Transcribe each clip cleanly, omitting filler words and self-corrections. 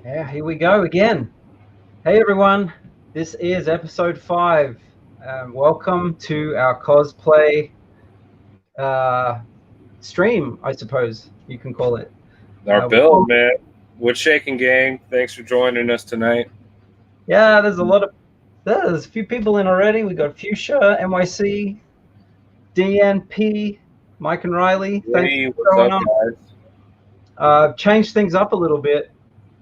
Yeah, here we go again. Hey everyone, this is episode 5. Welcome to our cosplay uh, stream, I suppose you can call it. Our We build, call it. man. Wood Shaking Gang, thanks for joining us tonight. Yeah, there's a few people in already. We got Fuchsia, NYC, DNP, Mike and Riley. Thanks Hey, for what's showing up, up. guys? Changed things up a little bit.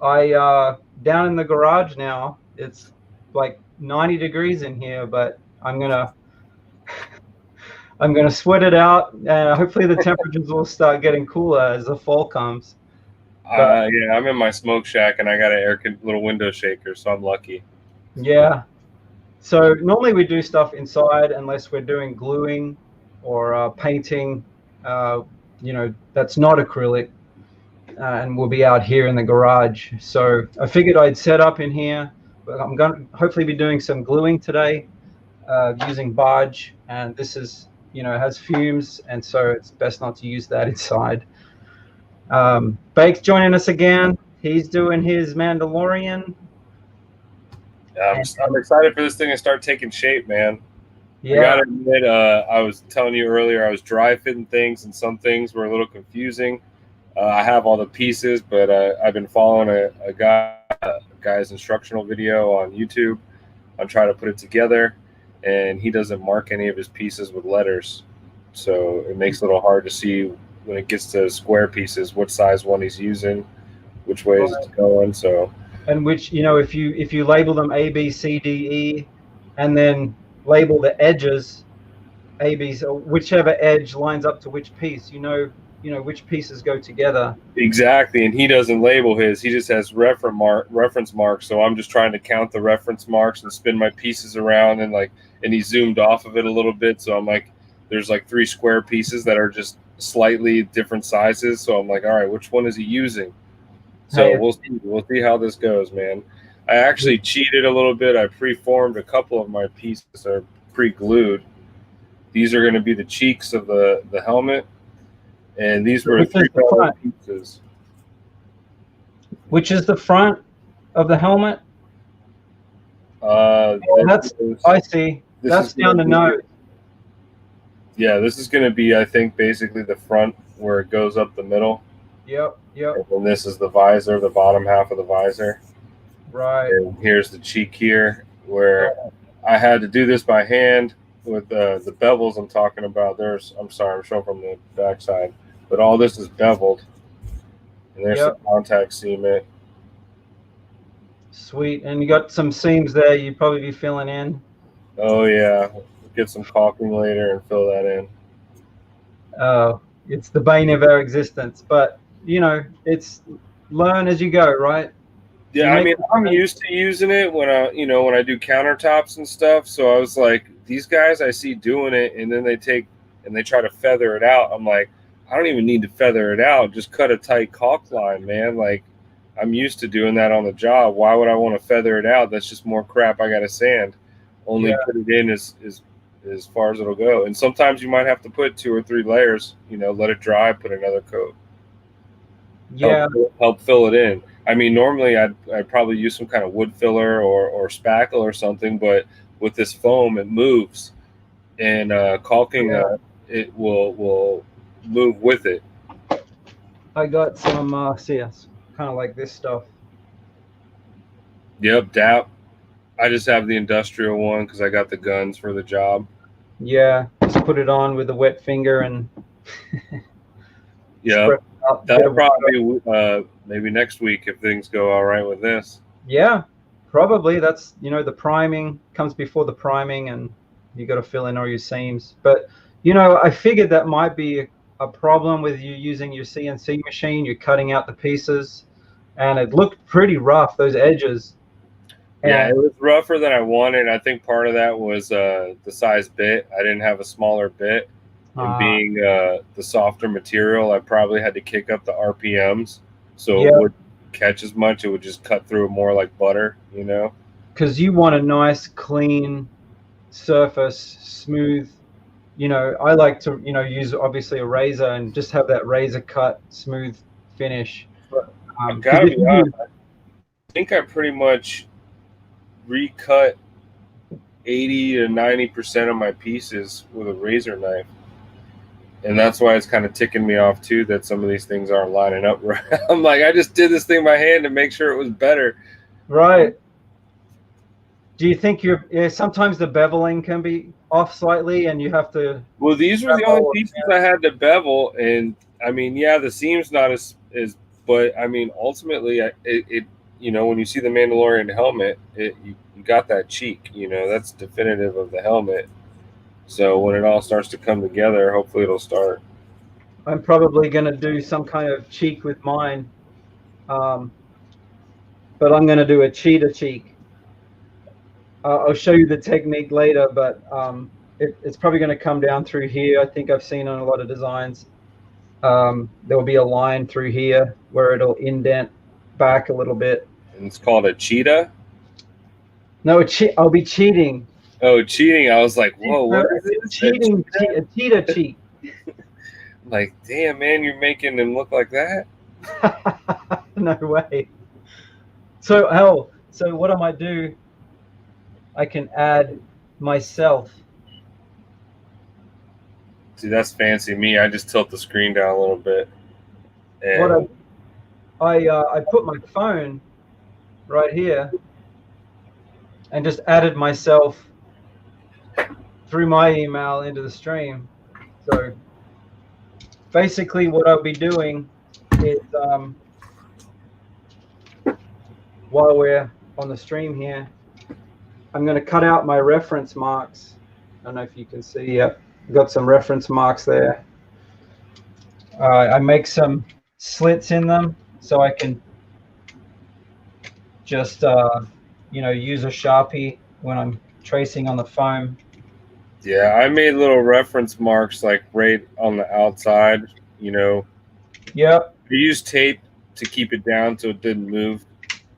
I down in the garage now. It's like 90 degrees in here, but I'm gonna sweat it out, and hopefully the temperatures will start getting cooler as the fall comes. But Yeah, I'm in my smoke shack and I got little window shaker, so I'm lucky. yeah, so normally we do stuff inside unless we're doing gluing or painting. Uh, that's not acrylic, and we'll be out here in the garage. So I figured I'd set up in here. But I'm going to hopefully be doing some gluing today using barge, and this is has fumes, and so it's best not to use that inside. Bake's joining us again. He's doing his Mandalorian. I'm And excited for this thing to start taking shape, man. I yeah, gotta admit, I was telling you earlier, I was dry fitting things, and some things were a little confusing. I have all the pieces, but I've been following a guy's instructional video on YouTube. I'm trying to put it together, and he doesn't mark any of his pieces with letters, so it makes it a little hard to see when it gets to square pieces what size one he's using, which way is right. it going. So And which if you label them A, B, C, D, E, and then label the edges A, B, so whichever edge lines up to which piece, which pieces go together. exactly, and he doesn't label his; he just has reference marks. So I'm just trying to count the reference marks and spin my pieces around, and he zoomed off of it a little bit. So I'm like, there's like 3 square pieces that are just slightly different sizes. So I'm like, all right, which one is he using? So Hey, we'll see how this goes, man. I actually cheated a little bit. I preformed a couple of my pieces that are pre-glued. These are going to be the cheeks of the helmet, and these were which is three the dollar front? pieces. Which is the front of the helmet? Oh, This that's is I see. this is That's going down to the be, nose. this is going to be, I think, basically the front where it goes up the middle, Yep, yep, and then this is the visor, the bottom half of the visor, right. and here's the cheek here where Right. I had to do this by hand with the bevels I'm talking about. I'm sorry, I'm showing from the backside, but all this is beveled, and there's the Yep, contact cement. sweet. And you got some seams there you'd probably be filling in. Oh yeah, get some caulking later and fill that in. It's the bane of our existence, but it's learn as you go, right? You Yeah, I make mean, I'm mistakes. used to using it when I do countertops and stuff. So I was like, these guys I see doing it, and then they try to feather it out. I'm like, I don't even need to feather it out. Just cut a tight caulk line, man. Like, I'm used to doing that on the job. Why would I want to feather it out? That's just more crap I got to sand. Yeah, Only put it in as far as it'll go. And sometimes you might have to put 2 or 3 layers. Let it dry, put another coat, help yeah, help fill it in. I mean, normally I'd probably use some kind of wood filler or spackle or something, but with this foam, it moves, and caulking yeah. it will move with it. I got some CS, kind of like this stuff. Yep, DAP. I just have the industrial one because I got the guns for the job. Yeah, just put it on with a wet finger and Yep, spread it out. Bit that'll of water. probably be maybe next week if things go all right with this. Yeah, probably. That's the priming comes before the priming, and you got to fill in all your seams. But I figured that might be a problem with you using your CNC machine. You're cutting out the pieces, and it looked pretty rough, those edges. Yeah, And it was rougher than I wanted. I think part of that was the size bit. I didn't have a smaller bit, and uh, being the softer material, I probably had to kick up the RPMs so it yeah, wouldn't catch as much. It would just cut through more like butter. because you want a nice, clean surface, smooth. I like to use obviously a razor and just have that razor cut, smooth finish. But I Because gotta if be you honest. do, think I pretty much recut 80 to 90% of my pieces with a razor knife. And that's why it's kind of ticking me off too that some of these things aren't lining up right. I'm like, I just did this thing by hand to make sure it was better. Right. Do you think sometimes the beveling can be off slightly and you have to... Well, these were the only pieces I had to bevel. And I mean, yeah, the seam's not as but I mean, ultimately it you know, when you see the Mandalorian helmet, you got that cheek, you know, that's definitive of the helmet. So when it all starts to come together, hopefully it'll start. I'm probably going to do some kind of cheek with mine. But I'm going to do a cheetah cheek. I'll show you the technique later, but it's probably going to come down through here. I think I've seen on a lot of designs. There will be a line through here where it'll indent back a little bit. And it's called a cheetah? No, I'll be cheating. Oh, cheating. I was like, whoa, what is it? Cheating, a cheetah cheek. Like, damn, man, you're making them look like that? No way. So what I might do, I can add myself. See, that's fancy me. I just tilt the screen down a little bit. And what I put my phone right here and just added myself through my email into the stream. So basically what I'll be doing is while we're on the stream here, I'm going to cut out my reference marks. I don't know if you can see. Yep, got some reference marks there. I make some slits in them so I can just you know, use a Sharpie when I'm tracing on the foam. Yeah, I made little reference marks like right on the outside, you know. Yep. I used tape to keep it down so it didn't move,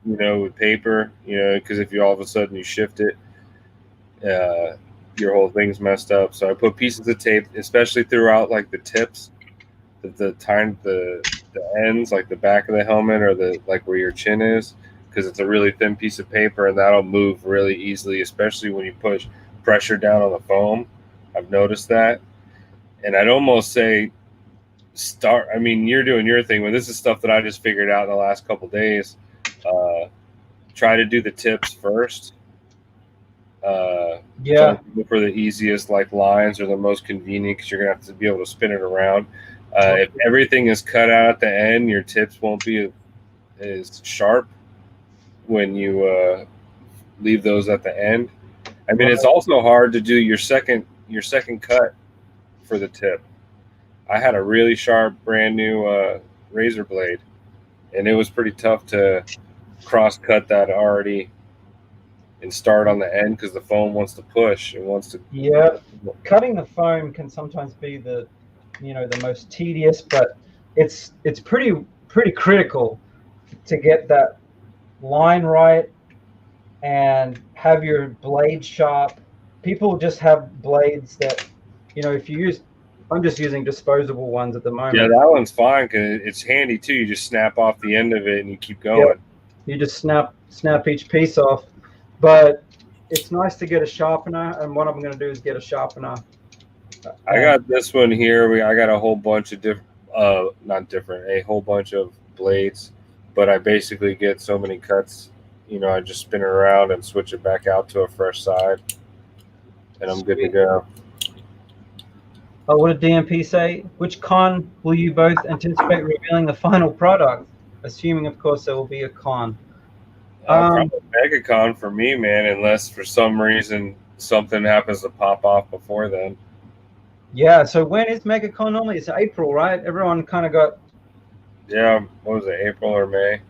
you know, with paper, you know, because if you all of a sudden you shift it, your whole thing's messed up. So I put pieces of tape, especially throughout like the tips, the ends, like the back of the helmet or the like where your chin is, because it's a really thin piece of paper and that'll move really easily, especially when you push pressure down on the foam. I've noticed that. And I'd almost say I mean, you're doing your thing, but this is stuff that I just figured out in the last couple of days. Try to do the tips first. Yeah. Look for the easiest like lines or the most convenient because you're gonna have to be able to spin it around. If everything is cut out at the end, your tips won't be as sharp when you leave those at the end. I mean, it's also hard to do your second cut for the tip. I had a really sharp, brand new razor blade, and it was pretty tough to cross cut that already and start on the end because the foam wants to push. It wants to. Yeah, cutting the foam can sometimes be the most tedious, but it's pretty critical to get that line right and have your blade sharp. People just have blades that, you know, if you use, I'm just using disposable ones at the moment. Yeah, that one's fine because it's handy too. You just snap off the end of it and you keep going. Yep. You just snap each piece off. But it's nice to get a sharpener, and what I'm going to do is get a sharpener. I got this one here. I got a whole bunch of a whole bunch of blades, but I basically get so many cuts. You know, I just spin it around and switch it back out to a fresh side, and I'm good to go. Oh, what did DMP say? Which con will you both anticipate revealing the final product? Assuming, of course, there will be a con. Probably MegaCon for me, man, unless for some reason something happens to pop off before then. Yeah, so when is MegaCon normally? It's April, right? Everyone kind of got... Yeah, what was it, April or May?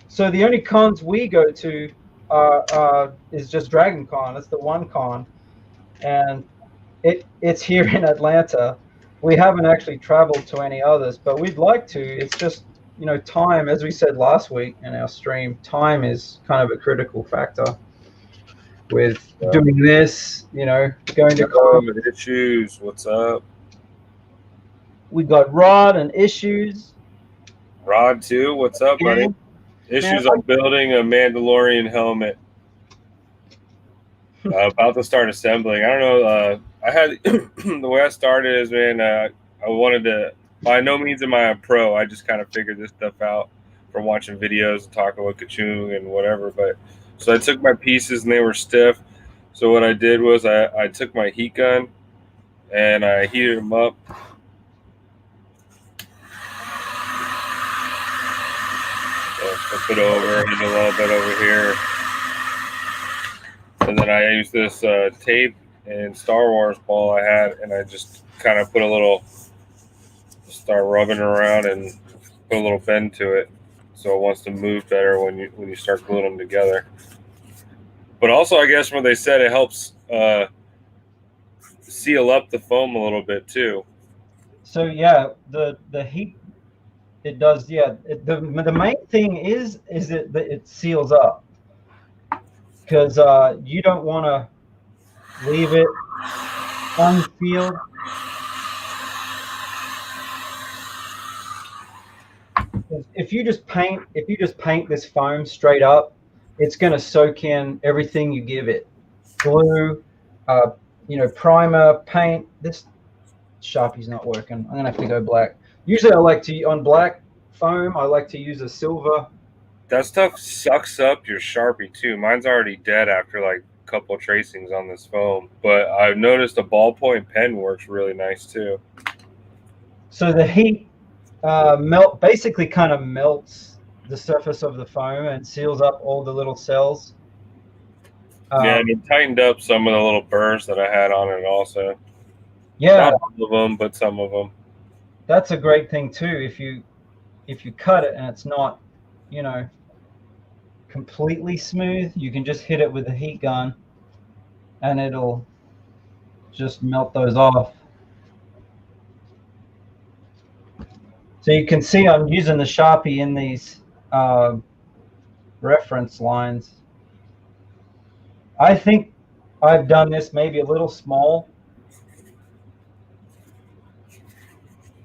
So the only cons we go to is just Dragon Con. It's the one con. And it's here in Atlanta. We haven't actually traveled to any others, but we'd like to. It's just, you know, time, as we said last week in our stream, time is kind of a critical factor with doing this, you know, going to Issues. What's up? We got Rod and Issues. Rod too. What's up, buddy? Issues on building a Mandalorian helmet. About to start assembling. I don't know. I had the way I started is, man, I wanted to. By no means am I a pro. I just kind of figured this stuff out from watching videos and talking with Kachung and whatever. But so I took my pieces and they were stiff. So what I did was I took my heat gun and I heated them up. Flip it over, heat a little bit over here. And then I used this tape and Star Wars ball I had, and I just kind of put a little, start rubbing around and put a little bend to it, so it wants to move better when you start gluing them together. But also, I guess when they said it helps seal up the foam a little bit too. So yeah, the heat, it does. Yeah, the main thing is that it seals up, because you don't want to leave it unsealed. If you just paint this foam straight up, it's going to soak in everything you give it. Glue, primer, paint. This Sharpie's not working. I'm gonna have to go black. Usually I like to, on black foam, I like to use a silver. That stuff sucks up your Sharpie too. Mine's already dead after like a couple tracings on this foam, but I've noticed a ballpoint pen works really nice too. So the heat basically kind of melts the surface of the foam and seals up all the little cells. Yeah, and it tightened up some of the little burrs that I had on it also. Yeah, not all of them, but some of them. That's a great thing too. If you cut it and it's not, completely smooth, you can just hit it with a heat gun, and it'll just melt those off. So you can see I'm using the Sharpie in these reference lines. I think I've done this maybe a little small,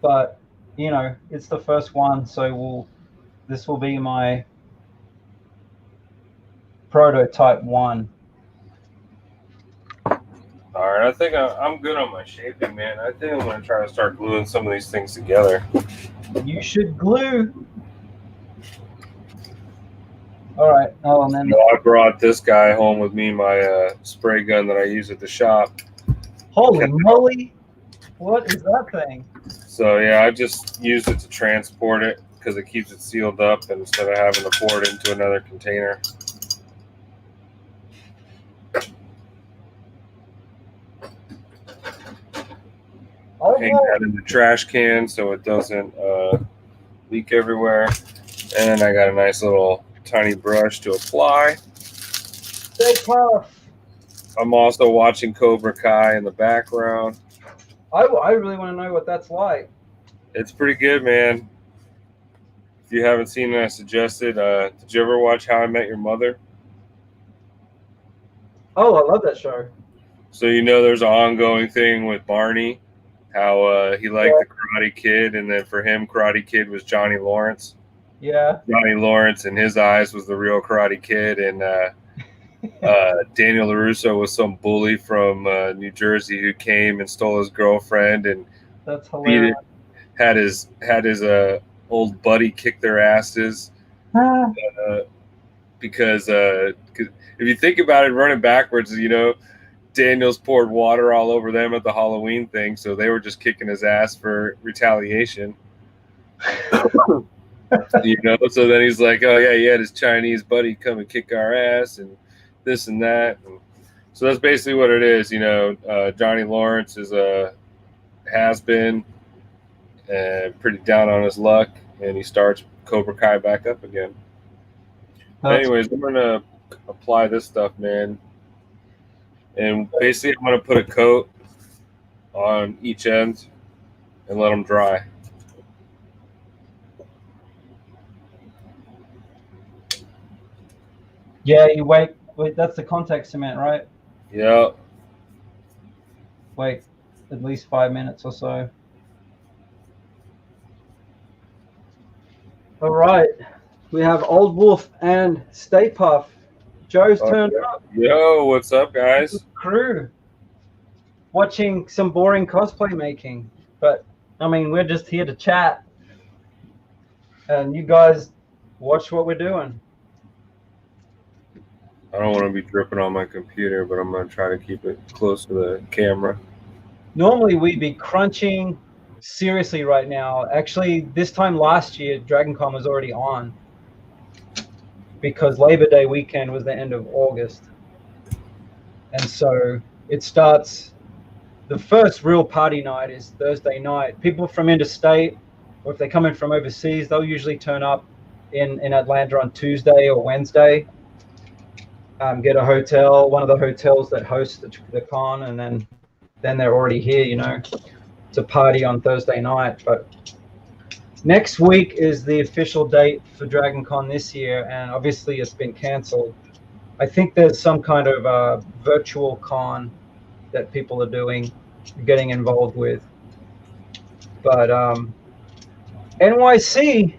but it's the first one, so this will be my prototype one. All right, I think I'm good on my shaping, man. I think I'm going to try to start gluing some of these things together. You should glue. All right. Oh, and then I brought this guy home with me, my spray gun that I use at the shop. Holy moly! What is that thing? So yeah, I just used it to transport it because it keeps it sealed up instead of having to pour it into another container. Hang that in the trash can so it doesn't leak everywhere. And I got a nice little tiny brush to apply. Stay puff. I'm also watching Cobra Kai in the background. I really want to know what that's like. It's pretty good, man. If you haven't seen it, I suggested. Did you ever watch How I Met Your Mother? Oh, I love that show. So there's an ongoing thing with Barney, how he liked the Karate Kid, and then for him, Karate Kid was Johnny Lawrence. Yeah. Johnny Lawrence, in his eyes, was the real Karate Kid, and Daniel LaRusso was some bully from New Jersey who came and stole his girlfriend, and that's hilarious. Had his old buddy kick their asses because if you think about it, running backwards, Daniels poured water all over them at the Halloween thing, so they were just kicking his ass for retaliation. So then he's like, oh yeah, he had his Chinese buddy come and kick our ass and this and that. And so that's basically what it is. Johnny Lawrence is has been pretty down on his luck, and he starts Cobra Kai back up again. Anyways, I'm gonna apply this stuff, man, and basically I'm gonna put a coat on each end and let them dry. Yeah, you wait, that's the contact cement, right? Yeah. Wait at least 5 minutes or so. All right. We have Old Wolf and Stay Puff. Joe's Oh, turned yeah. up. Yo, what's up, guys? Crew watching some boring cosplay making, but I mean, we're just here to chat, and you guys watch what we're doing. I don't want to be dripping on my computer, but I'm going to try to keep it close to the camera. Normally, we'd be crunching seriously right now. Actually, this time last year, DragonCon was already on because Labor Day weekend was the end of August, and so it starts. The first real party night is Thursday night. People from interstate, or if they're coming from overseas, they'll usually turn up in Atlanta on Tuesday or Wednesday. Get a hotel, one of the hotels that hosts the con, and then they're already here, you know, to party on Thursday night. But next week is the official date for DragonCon this year, and obviously it's been canceled. I think there's some kind of virtual con that people are getting involved with. But NYC,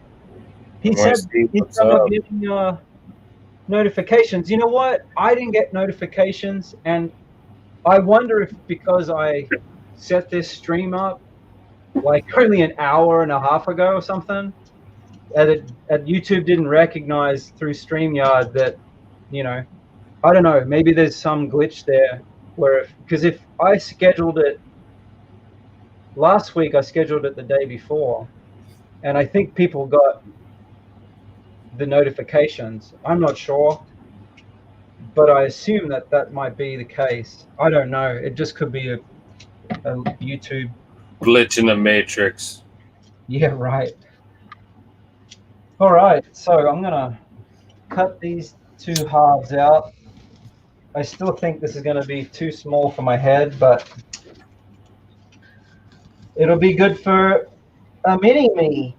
he said he's not getting notifications. You know what? I didn't get notifications, and I wonder if because I set this stream up like only an hour and a half ago or something, that YouTube didn't recognize through StreamYard that, you know, I don't know, maybe there's some glitch there where, because if I scheduled it last week, I scheduled it the day before, and I think people got the notifications. I'm not sure, but I assume that might be the case. I don't know. It just could be a YouTube glitch in the matrix. Yeah, right. All right, so I'm gonna cut these two halves out. I still think this is gonna be too small for my head, but it'll be good for a mini-me.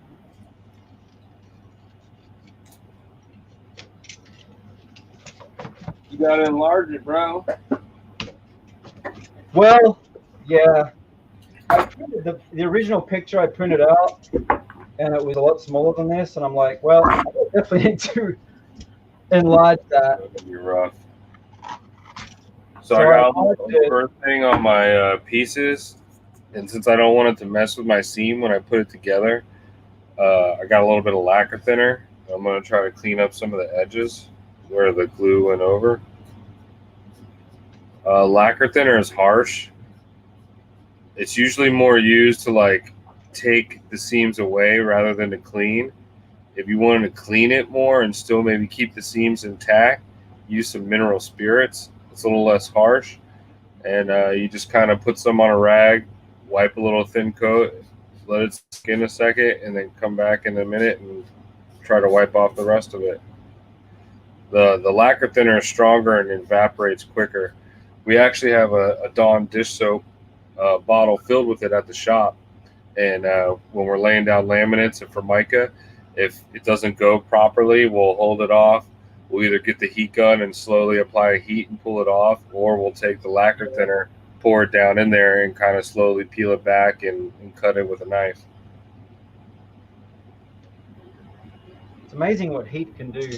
You gotta enlarge it, bro. Well, yeah. I printed the original picture I printed out, and it was a lot smaller than this, and I'm like, well, I definitely need to enlarge that. That'd be rough. So I got the first thing on my pieces, and since I don't want it to mess with my seam when I put it together, I got a little bit of lacquer thinner. I'm going to try to clean up some of the edges where the glue went over. Lacquer thinner is harsh. It's usually more used to like take the seams away rather than to clean. If you wanted to clean it more and still maybe keep the seams intact, use some mineral spirits. It's a little less harsh, and you just kind of put some on a rag, wipe a little thin coat, let it skin a second, and then come back in a minute and try to wipe off the rest of it. The lacquer thinner is stronger and evaporates quicker. We actually have a Dawn dish soap bottle filled with it at the shop, and when we're laying down laminates and Formica, if it doesn't go properly, we'll hold it off. We'll either get the heat gun and slowly apply heat and pull it off, or we'll take the lacquer thinner, pour it down in there, and kind of slowly peel it back and cut it with a knife. It's amazing what heat can do.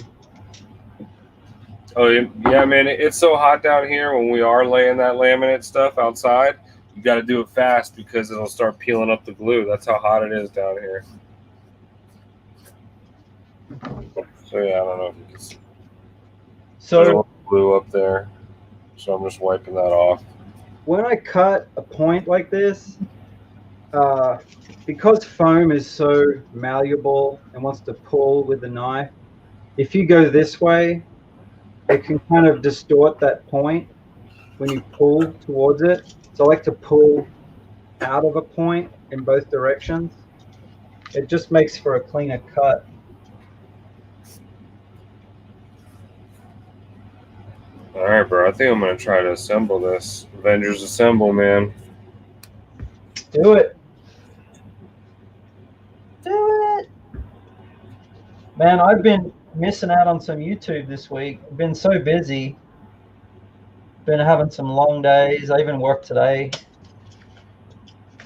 Oh, yeah, man. It's so hot down here when we are laying that laminate stuff outside. You got to do it fast because it'll start peeling up the glue. That's how hot it is down here. So, yeah, I don't know if you can see. So glue up there, so I'm just wiping that off. When I cut a point like this, because foam is so malleable and wants to pull with the knife, if you go this way, it can kind of distort that point when you pull towards it. So I like to pull out of a point in both directions. It just makes for a cleaner cut. All right, bro. I think I'm going to try to assemble this. Avengers Assemble, man. Do it. Do it. Man, I've been missing out on some YouTube this week. I've been so busy. Been having some long days. I even worked today.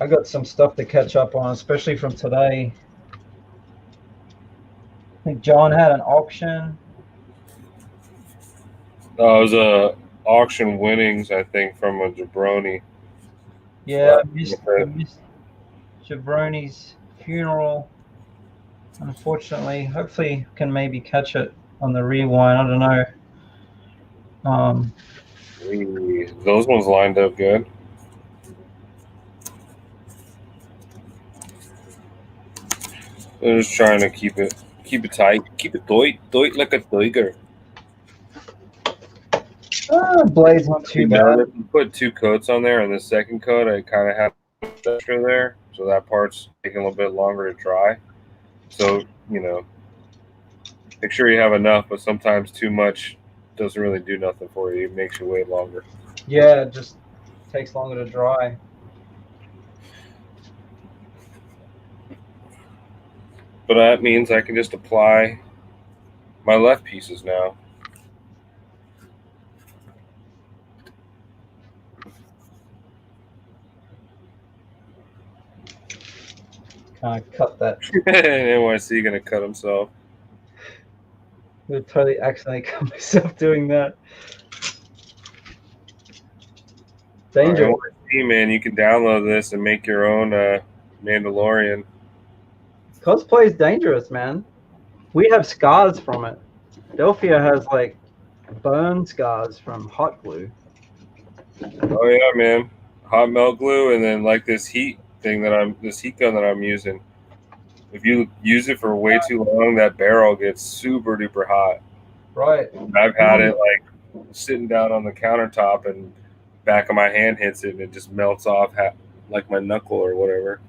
I got some stuff to catch up on, especially from today. think John had an auction. It was a auction winnings, I think, from a jabroni. Yeah, I missed Jabroni's funeral. Unfortunately, hopefully can maybe catch it on the rewind. I don't know. Those ones lined up good. They're just trying to keep it tight, keep it tight like a tiger. Blade's not too bad. You put 2 coats on there, and the second coat I kind of have extra there, so that part's taking a little bit longer to dry. So make sure you have enough, but sometimes too much doesn't really do nothing for you. It makes you wait longer. Yeah, it just takes longer to dry. But that means I can just apply my left pieces now. Kind of cut that. NYC gonna cut himself. I would totally accidentally cut myself doing that. Danger. NYC, man, you can download this and make your own Mandalorian. Cosplay is dangerous, man. We have scars from it. Delphia has like burn scars from hot glue. Oh yeah, man. Hot melt glue, and then like this heat gun that I'm using. If you use it for way too long, that barrel gets super duper hot. Right. I've had it like sitting down on the countertop, and back of my hand hits it, and it just melts off like my knuckle or whatever.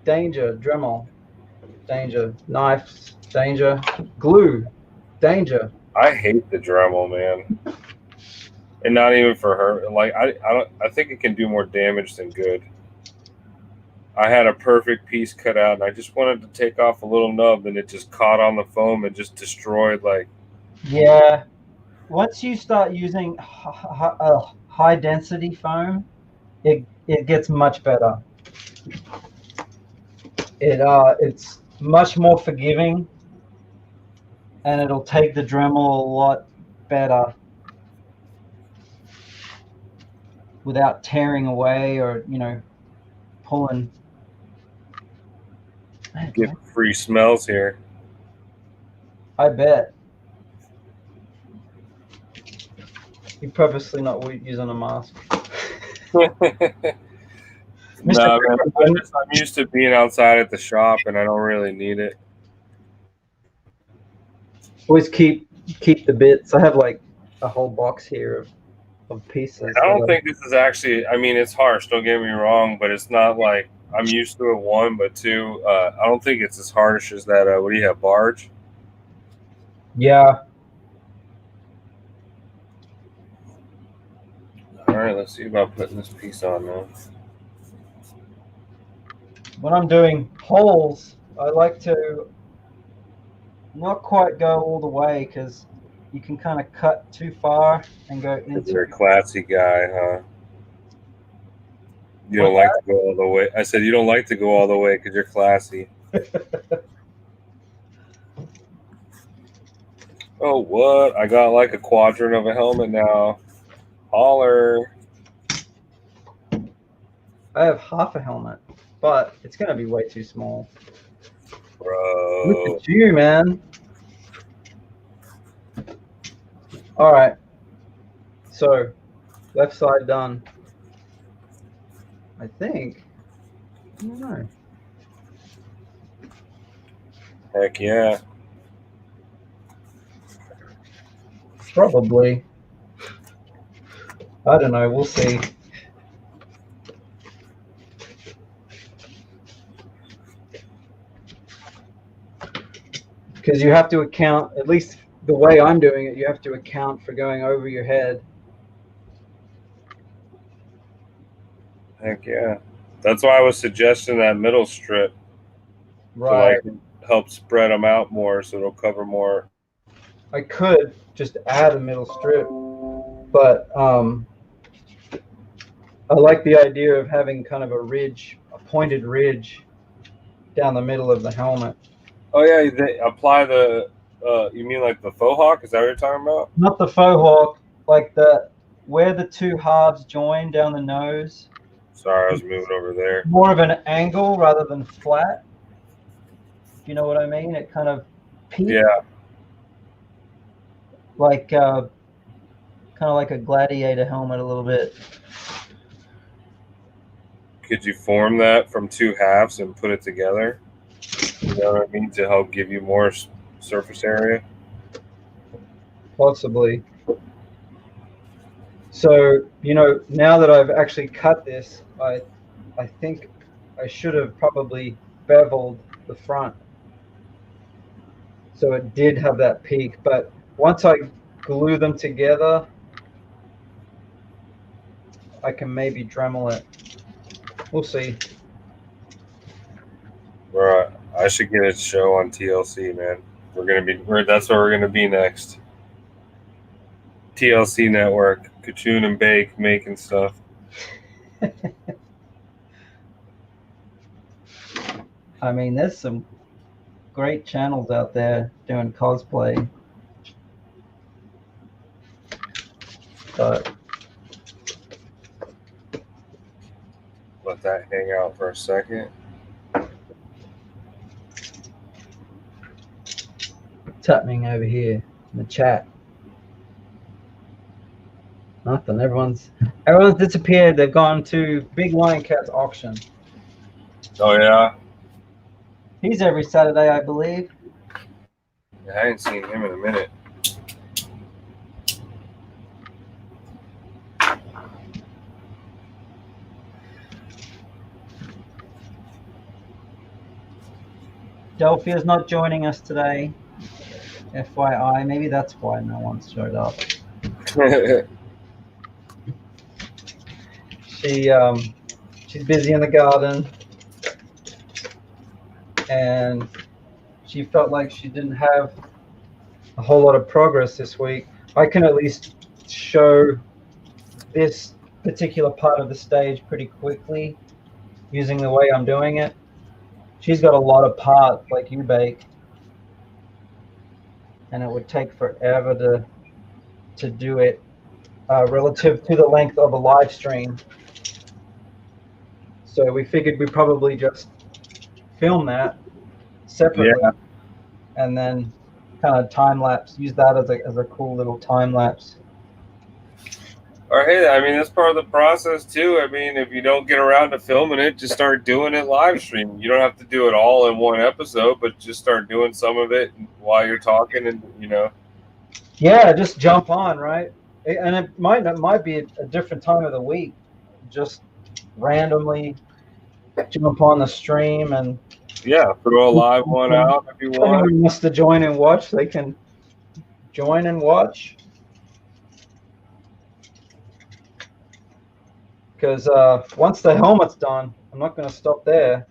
Danger. Dremel. Danger. Knives. Danger. Glue. Danger. I hate the Dremel, man. And not even for her. Like I think it can do more damage than good. I had a perfect piece cut out, and I just wanted to take off a little nub, and it just caught on the foam and just destroyed. Like, yeah, once you start using high density foam, it gets much better. It's much more forgiving, and it'll take the Dremel a lot better without tearing away or pulling. Get free smells here. I bet. You're purposely not using a mask. No, man, I'm used to being outside at the shop, and I don't really need it. Always keep the bits. I have like a whole box here of pieces. I don't think this is actually. I mean, it's harsh. Don't get me wrong, but it's not like I'm used to it. 1, but 2, I don't think it's as harsh as that. What do you have, barge? Yeah. All right, let's see about putting this piece on now. When I'm doing holes, I like to not quite go all the way because you can kind of cut too far and go into. You're a classy guy, huh? You don't like to go all the way. I said you don't like to go all the way because you're classy. Oh, what? I got like a quadrant of a helmet now. Holler. I have half a helmet, but it's going to be way too small. Bro. Look at you, man. All right. So, left side done. I think. I don't know. Heck yeah. Probably. I don't know. We'll see. Because you have to account, at least the way I'm doing it, you have to account for going over your head. Heck yeah. That's why I was suggesting that middle strip. Right. To like help spread them out more so it'll cover more. I could just add a middle strip, but I like the idea of having kind of a ridge, a pointed ridge down the middle of the helmet. Oh yeah, they apply the. You mean like the faux hawk? Is that what you're talking about? Not the faux hawk, like where the two halves join down the nose. Sorry, I was moving over there. More of an angle rather than flat. You know what I mean? It kind of peaks. Yeah. Like kind of like a gladiator helmet a little bit. Could you form that from two halves and put it together? You know what I mean? To help give you more surface area? Possibly. So, you know, now that I've actually cut this, I think I should have probably beveled the front. So it did have that peak, but once I glue them together, I can maybe Dremel it. We'll see. Right. I should get a show on TLC, man. That's where we're gonna be next. TLC network, Kachun and Bake making stuff. I mean, there's some great channels out there doing cosplay, but Let that hang out for a second. what's happening over here in the chat? Nothing. Everyone's disappeared. They've gone to Big Lion Cat's auction. Oh yeah. He's every Saturday, I believe. I hadn't seen him in a minute. Delphia's not joining us today. FYI, maybe that's why no one's showed up. She's busy in the garden, and she felt like she didn't have a whole lot of progress this week. I can at least show this particular part of the stage pretty quickly using the way I'm doing it. She's got a lot of parts like you, Bake, and it would take forever to do it relative to the length of a live stream. So we figured we'd probably just film that separately, yeah, and then kind of time lapse. Use that as a cool little time lapse. Or hey, I mean that's part of the process too. I mean, if you don't get around to filming it, just start doing it live stream. You don't have to do it all in one episode, but just start doing some of it while you're talking, and you know. Yeah, just jump on, right? And it might be a different time of the week. Just randomly jump on the stream and throw a live one out if you want. If anyone wants to join and watch, they can join and watch. Because once the helmet's done, I'm not going to stop there.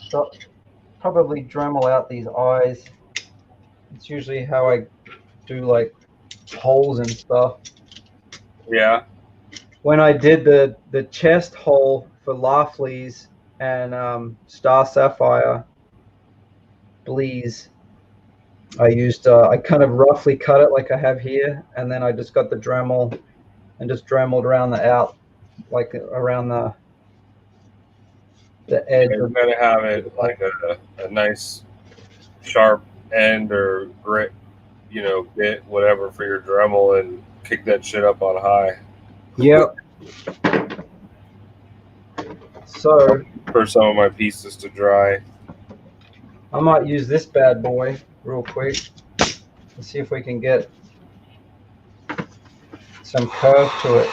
So probably Dremel out these eyes. It's usually how I do like holes and stuff. Yeah. When I did the chest hole for Laughley's and Star Sapphire Bleeze, I used I kind of roughly cut it like I have here, and then I just got the Dremel and just Dremeled around like around the edge. You're gonna have it like a nice sharp end or grit, you know, bit, whatever for your Dremel, and kick that shit up on high. Yep. So for some of my pieces to dry, I might use this bad boy real quick. Let's see if we can get some curve to it.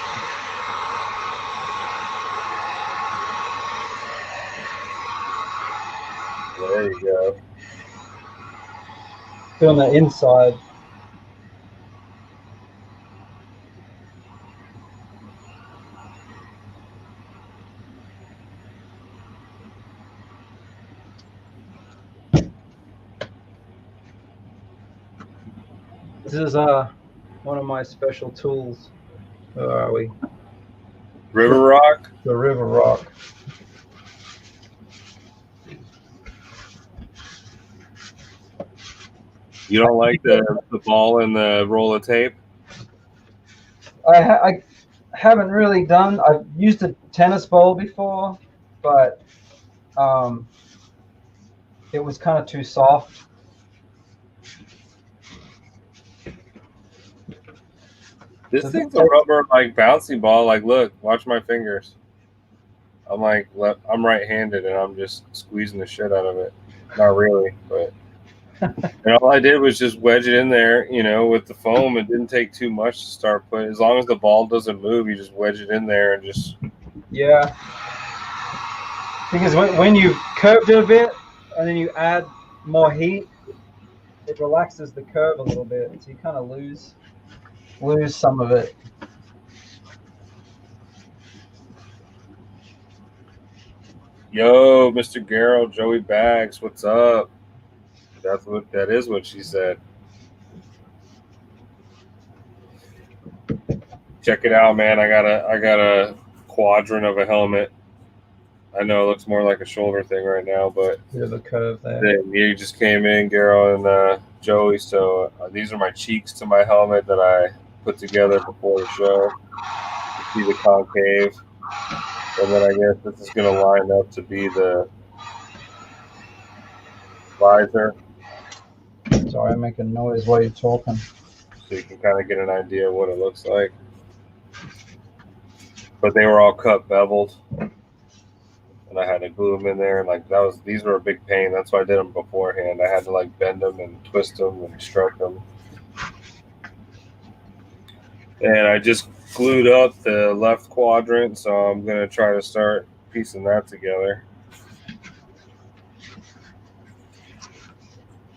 There you go. Doing the inside. This is one of my special tools. Where are we? River Rock? The River Rock. You don't like the ball and the roll of tape? I haven't really done. I've used a tennis ball before, but it was kind of too soft. This thing's a rubber like bouncy ball. Like, look, watch my fingers. I'm like, I'm right-handed, and I'm just squeezing the shit out of it. Not really, but and all I did was just wedge it in there, you know, with the foam. It didn't take too much to start putting. As long as the ball doesn't move, you just wedge it in there and just. Yeah. Because when you curved it a bit and then you add more heat, it relaxes the curve a little bit, so you kind of lose some of it. Yo, Mr. Garrow, Joey Bags, what's up? That is what she said. Check it out, man. I got a quadrant of a helmet. I know it looks more like a shoulder thing right now, but there's a curve there. You just came in, Garrow and Joey. So these are my cheeks to my helmet that I put together before the show. You see the concave, and then I guess this is going to line up to be the visor. Sorry, I'm making noise while you're talking. So you can kind of get an idea of what it looks like. But they were all cut beveled. And I had to glue them in there, and like these were a big pain. That's why I did them beforehand. I had to like bend them and twist them and stroke them. And I just glued up the left quadrant, so I'm gonna try to start piecing that together.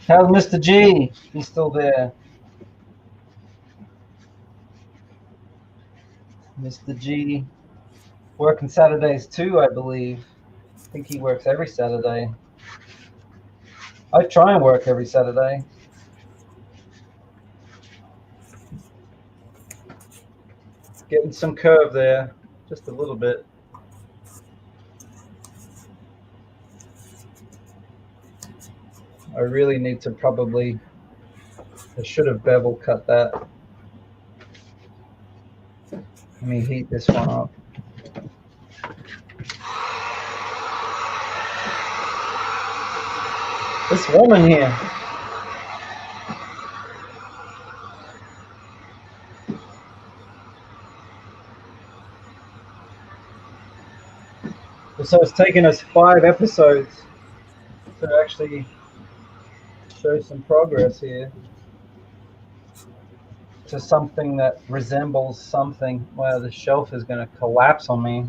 How's Mr. G? He's still there. Mr. G working Saturdays too, I believe. I think he works every Saturday. I try and work every Saturday. Getting some curve there, just a little bit. I really need to probably, I should have bevel cut that. Let me heat this one up. It's warm in here. So it's taken us 5 episodes to actually show some progress here to something that resembles something. Wow, the shelf is going to collapse on me.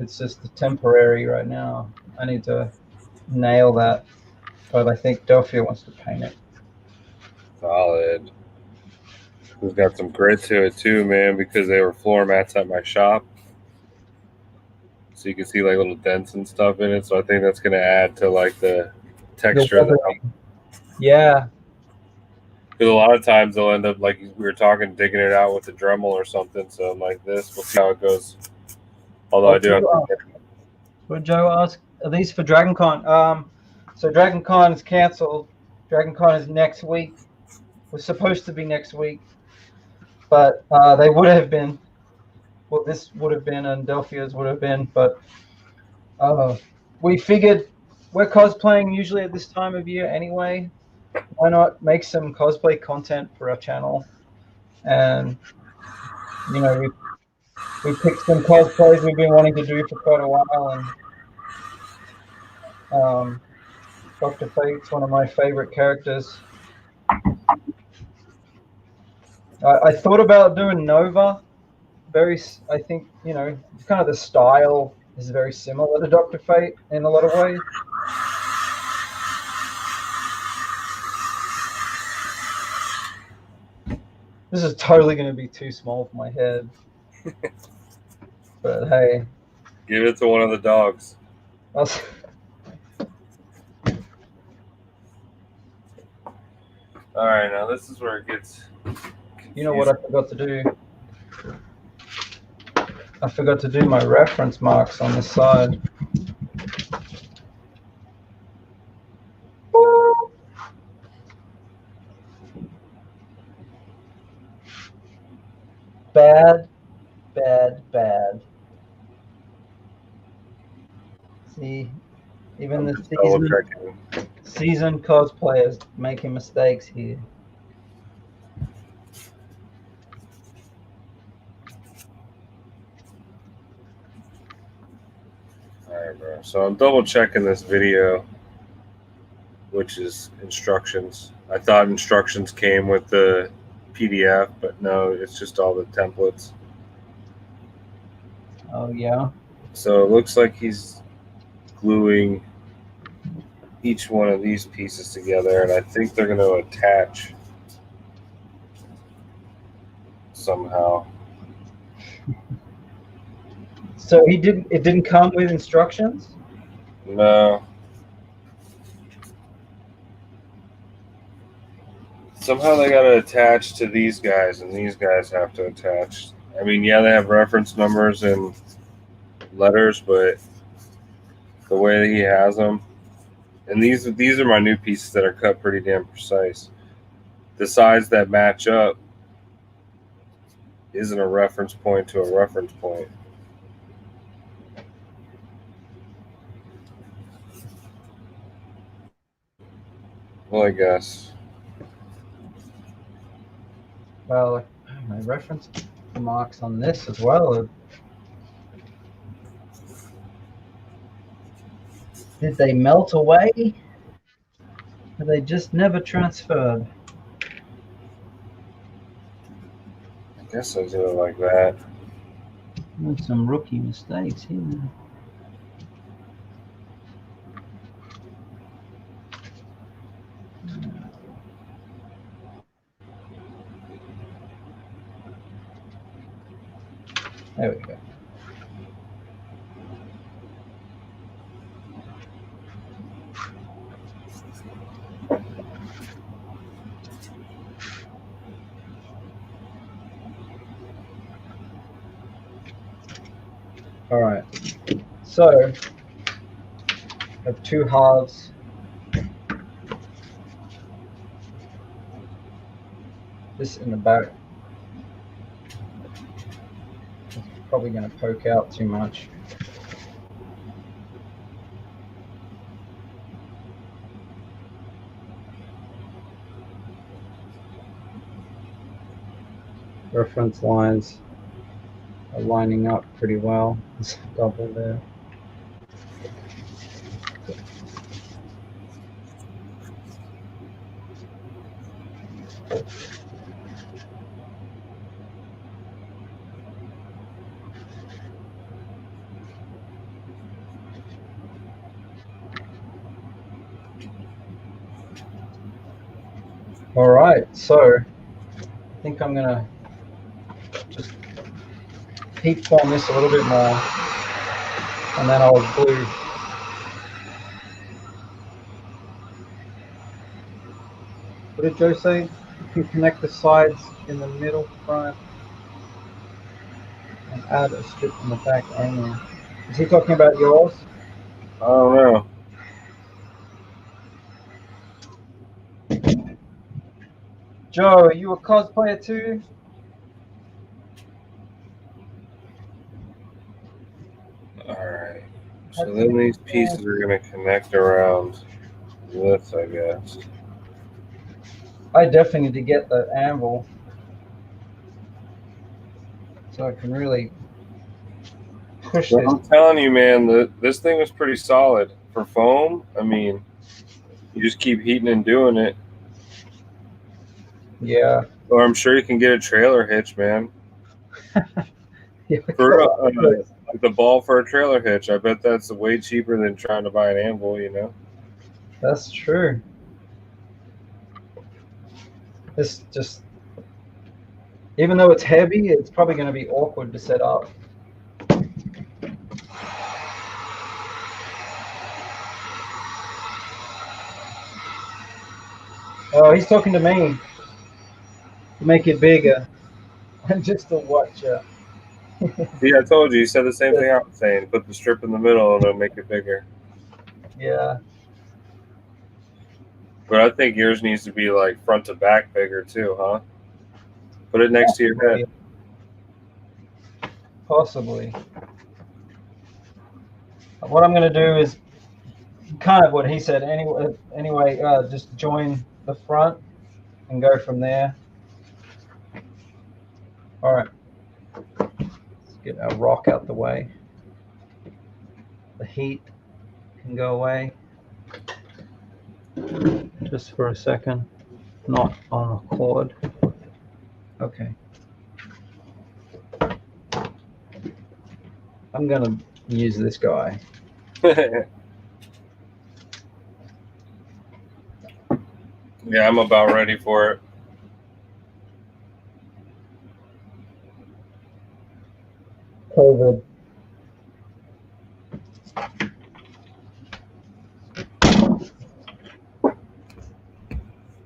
It's just temporary right now. I need to nail that, but I think Delphia wants to paint it. Solid. It's got some grit to it too, man, because they were floor mats at my shop. So you can see like little dents and stuff in it. So I think that's going to add to like the texture of the helmet. Yeah. Because a lot of times they'll end up, like we were talking, digging it out with a Dremel or something. So like this, we'll see how it goes. Although I do have to. What Joe asked, are these for DragonCon? So DragonCon is canceled. DragonCon is next week. Was supposed to be next week, but they would have been. Well, this would have been, and Delphia's would have been, but we figured we're cosplaying usually at this time of year anyway. Why not make some cosplay content for our channel? And you know, we picked some cosplays we've been wanting to do for quite a while, and Dr. Fate's one of my favorite characters. I thought about doing Nova. I think, you know, kind of the style is very similar to Dr. Fate in a lot of ways. This is totally going to be too small for my head. But hey. Give it to one of the dogs. All right, now this is where it gets confusing. You know what I forgot to do? I forgot to do my reference marks on the side. bad, bad, bad. See, even I'm the just double checking. seasoned cosplayers making mistakes here. All right, bro. So I'm double checking this video, which is instructions. I thought instructions came with the PDF, but no, it's just all the templates. Oh yeah. So it looks like he's gluing each one of these pieces together, and I think they're going to attach somehow. So it didn't come with instructions? No. Somehow they got to attach to these guys, and these guys have to attach. I mean, yeah, they have reference numbers and letters, but the way that he has them, and these are my new pieces that are cut pretty damn precise. The sides that match up isn't a reference point to a reference point. Well, I guess. Well, my reference marks on this as well. Did they melt away? Or they just never transferred? I guess I do it like that. There's some rookie mistakes here. There we go. All right. So I have two halves. This in the back. It's probably going to poke out too much. Reference lines are lining up pretty well. It's double there. All right, so I think I'm gonna just heat form this a little bit more, and then I'll glue. What did Joe say? You can connect the sides in the middle, front, and add a strip in the back only. Is he talking about yours? I don't know. Joe, are you a cosplayer too? All right. So then these pieces are going to connect around this, I guess. I definitely need to get the anvil so I can really push Well, this. I'm telling you, man, this thing was pretty solid for foam. I mean, you just keep heating and doing it. Yeah. Or I'm sure you can get a trailer hitch, man. Yeah, For like the ball for a trailer hitch, I bet that's way cheaper than trying to buy an anvil. You know. that's true. It's just, even though it's heavy, it's probably going to be awkward to set up. Oh, he's talking to me. Make it bigger. Just to watch. See, I told you. You said the same thing I was saying. Put the strip in the middle and it'll make it bigger. Yeah. But I think yours needs to be like front to back bigger too, huh? Put it next to your head. Possibly. What I'm going to do is kind of what he said. Anyway, just join the front and go from there. All right. Let's get our rock out the way. The heat can go away. Just for a second. Not on a cord. Okay. I'm going to use this guy. Yeah, I'm about ready for it. COVID.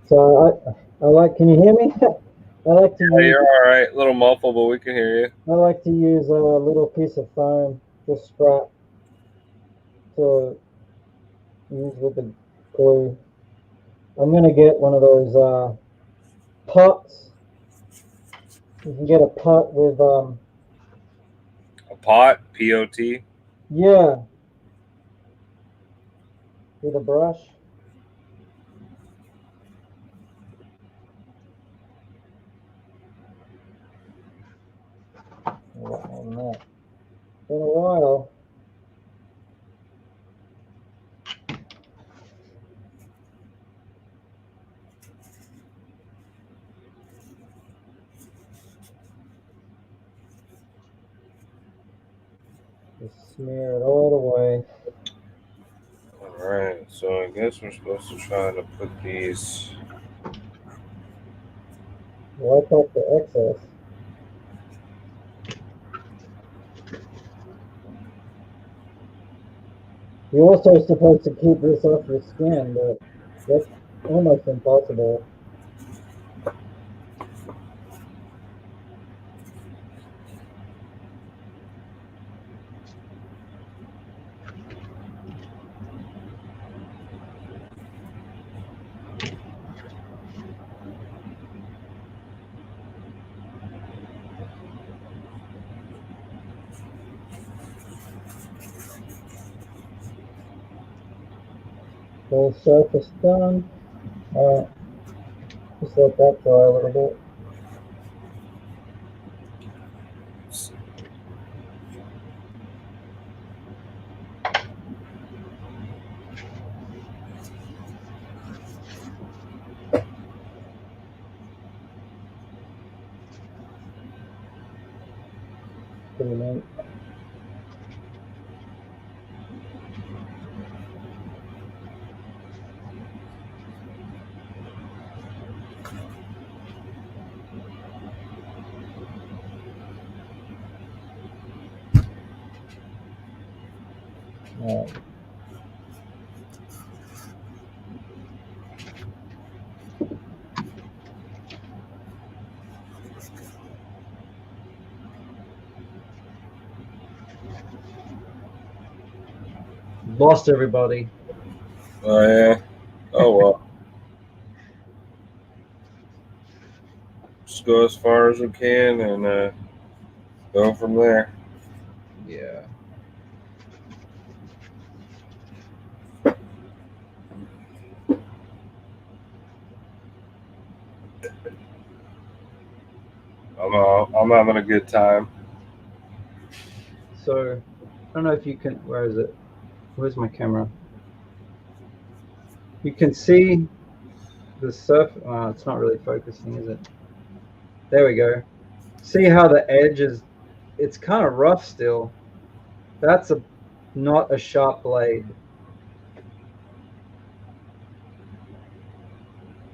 So I like. Can you hear me? I like to. Yeah, you're all right. A little muffled, but we can hear you. I like to use a little piece of foam, just strap to use with the glue. I'm gonna get one of those pots. You can get a pot with A pot, P-O-T. yeah, with a brush. On that. In a while. Just smear it all the way. All right, so I guess we're supposed to try to put these. Wipe off the excess. You're also supposed to keep this off your skin, but that's almost impossible. Whole surface done. Alright, just let that dry a little bit. Pretty neat. Alright. Lost everybody. Oh yeah. Oh well. Just go as far as we can and go from there. Yeah. I'm having a good time. So, I don't know if you can. Where is it? Where's my camera? You can see the surface. Oh, it's not really focusing, is it? There we go. See how the edge is? It's kind of rough still. That's not a sharp blade.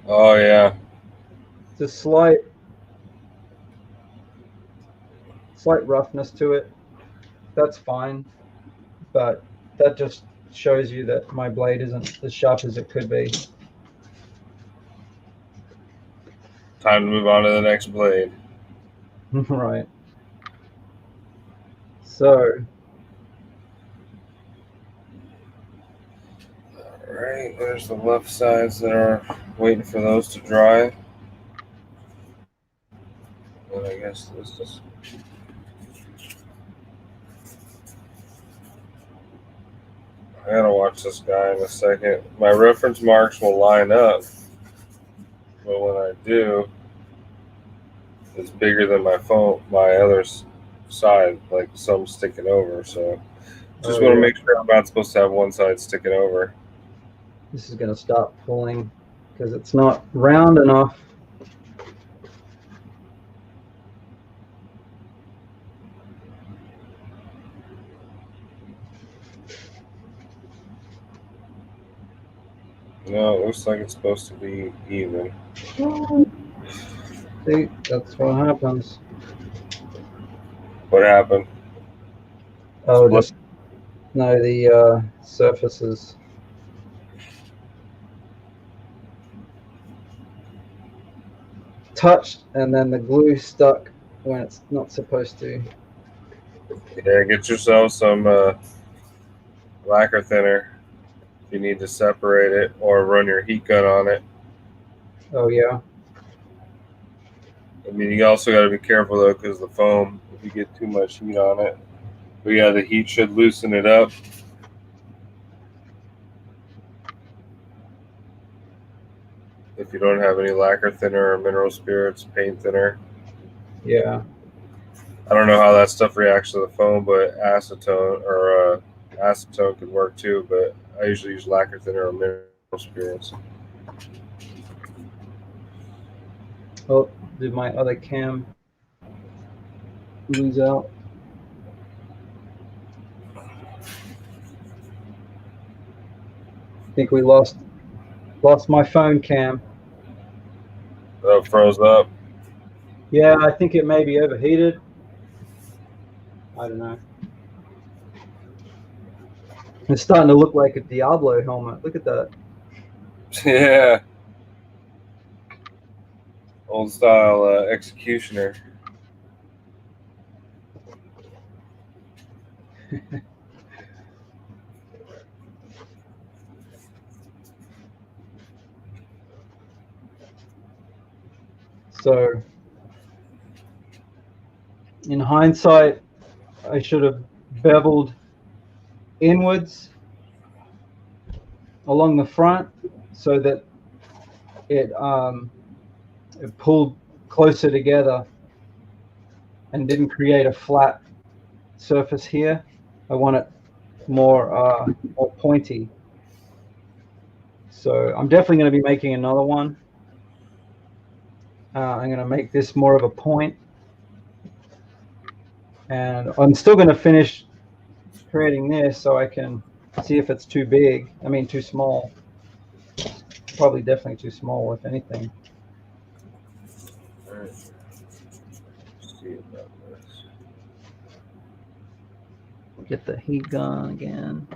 Oh yeah. It's a slight roughness to it. That's fine, but that just shows you that my blade isn't as sharp as it could be. Time to move on to the next blade. Right. So. Alright, there's the left sides that are waiting for those to dry. And I guess this is. I gotta watch this guy in a second. My reference marks will line up, but when I do, it's bigger than my phone, my other side, like some sticking over. So just want to make sure I'm not supposed to have one side sticking over. This is going to start pulling because it's not round enough. No, it looks like it's supposed to be even. See, that's what happens. What happened? Oh, just no, the surfaces. Touched, and then the glue stuck when it's not supposed to. Yeah, get yourself some lacquer thinner if you need to separate it, or run your heat gun on it. Oh yeah. I mean, you also got to be careful though, because the foam, if you get too much heat on it. But yeah, the heat should loosen it up. If you don't have any lacquer thinner or mineral spirits, paint thinner. Yeah. I don't know how that stuff reacts to the foam, but acetone or acetone could work too. But I usually use lacquer thinner or mineral spirits. Oh, did my other cam lose out? I think we lost my phone cam. Oh, froze up. Yeah, I think it may be overheated. I don't know. It's starting to look like a Diablo helmet. Look at that. Yeah. Old style executioner. So, in hindsight, I should have beveled inwards along the front so that it pulled closer together and didn't create a flat surface here. I want it more pointy. So I'm definitely going to be making another one. I'm going to make this more of a point. And I'm still going to finish creating this so I can see if it's too big. I mean, too small. Probably definitely too small, if anything. All right. Let's see about this. Get the heat gun again.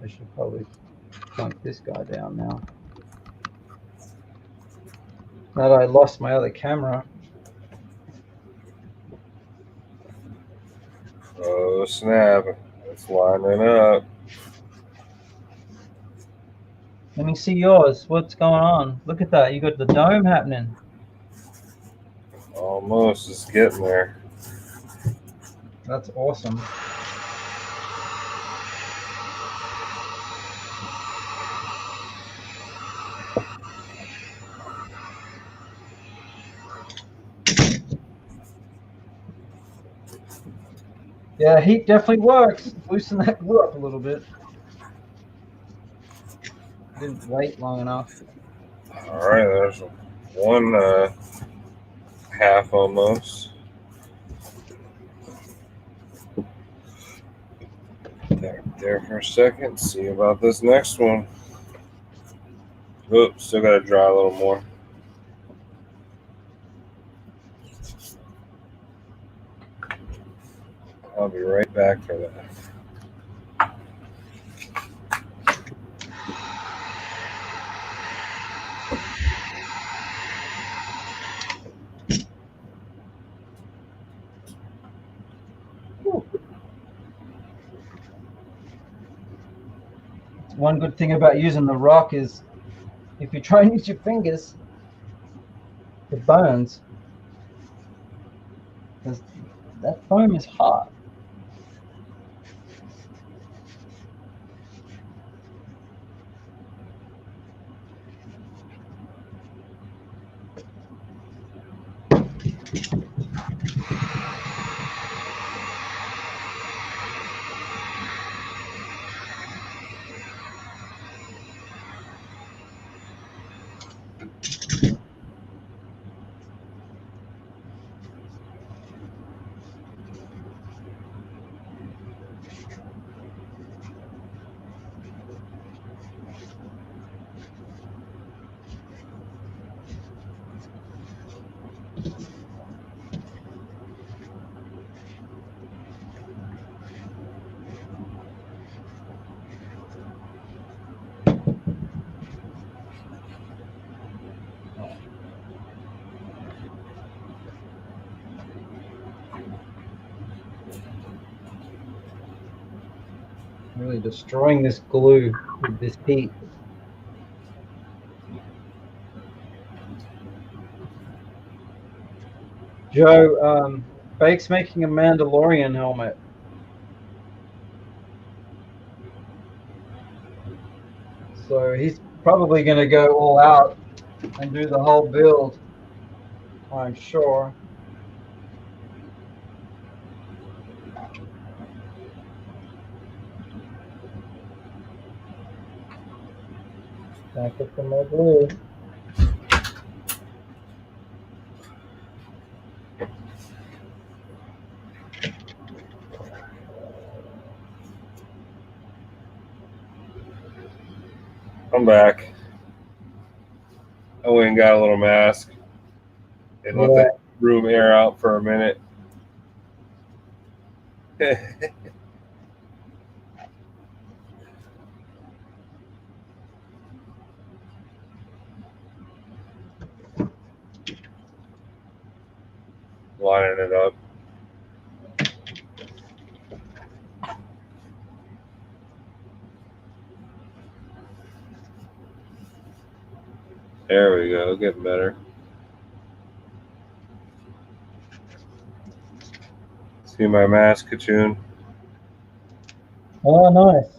I should probably point this guy down now. Now that I lost my other camera. Oh snap! It's lining up. Let me see yours. What's going on? Look at that. You got the dome happening. Almost. It's getting there. That's awesome. Yeah, heat definitely works. Loosen that glue up a little bit. Didn't wait long enough. All right, there's one half almost. There for a second. See about this next one. Oops, still got to dry a little more. I'll be right back for that. one good thing about using the rock is if you try and use your fingers, it burns. Because that foam is hot. Really destroying this glue with this heat. Joe, Bake's making a Mandalorian helmet. So he's probably going to go all out and do the whole build, I'm sure. Back up some more glue. I'm back. I went and got a little mask and let the room air out for a minute. Lining it up. There we go, getting better. See my mask, Kachun? Oh, nice.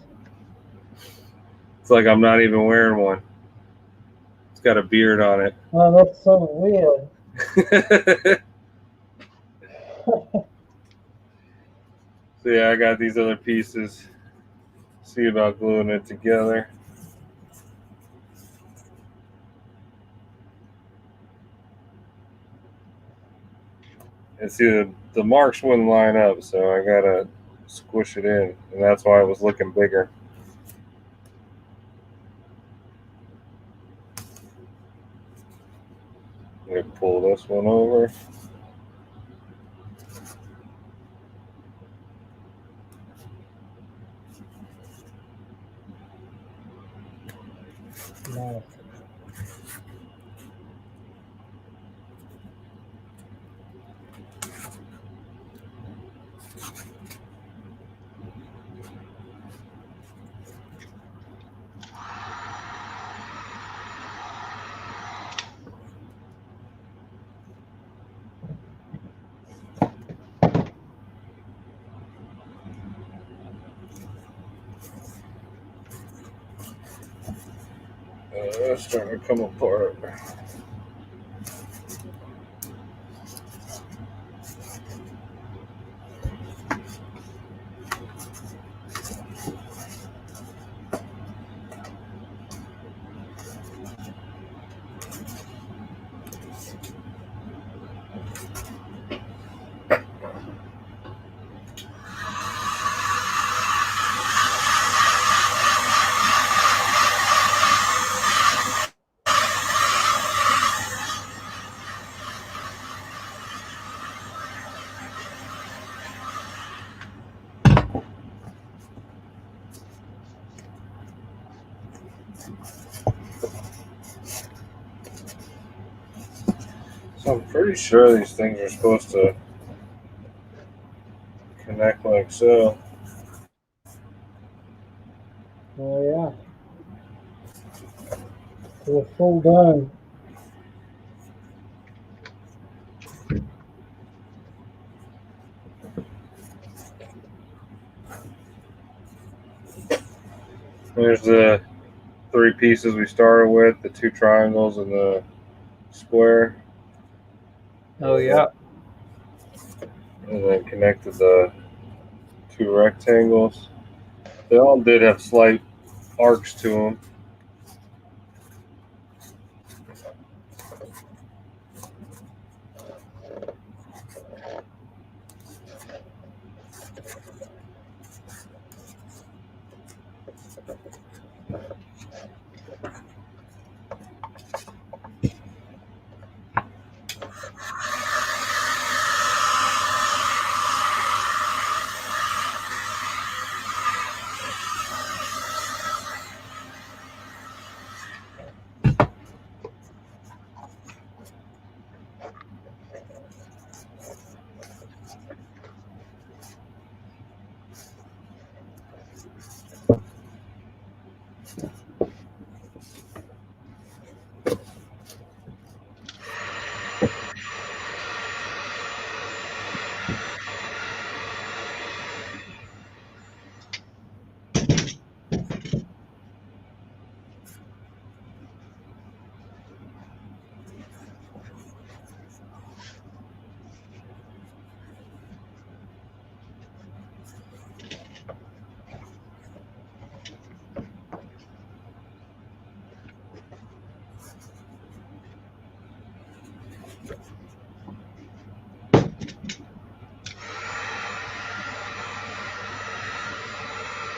It's like I'm not even wearing one. It's got a beard on it. Oh, that's so weird. So yeah, I got these other pieces. See about gluing it together. And see, the marks wouldn't line up, so I gotta squish it in, and that's why it was looking bigger. I'm gonna pull this one over. Nice. It's starting to come apart. So I'm pretty sure these things are supposed to connect like so. Oh, yeah. to a full dome. There's the 3 pieces we started with, the 2 triangles and the square. Oh yeah. And then connected the 2 rectangles. They all did have slight arcs to them.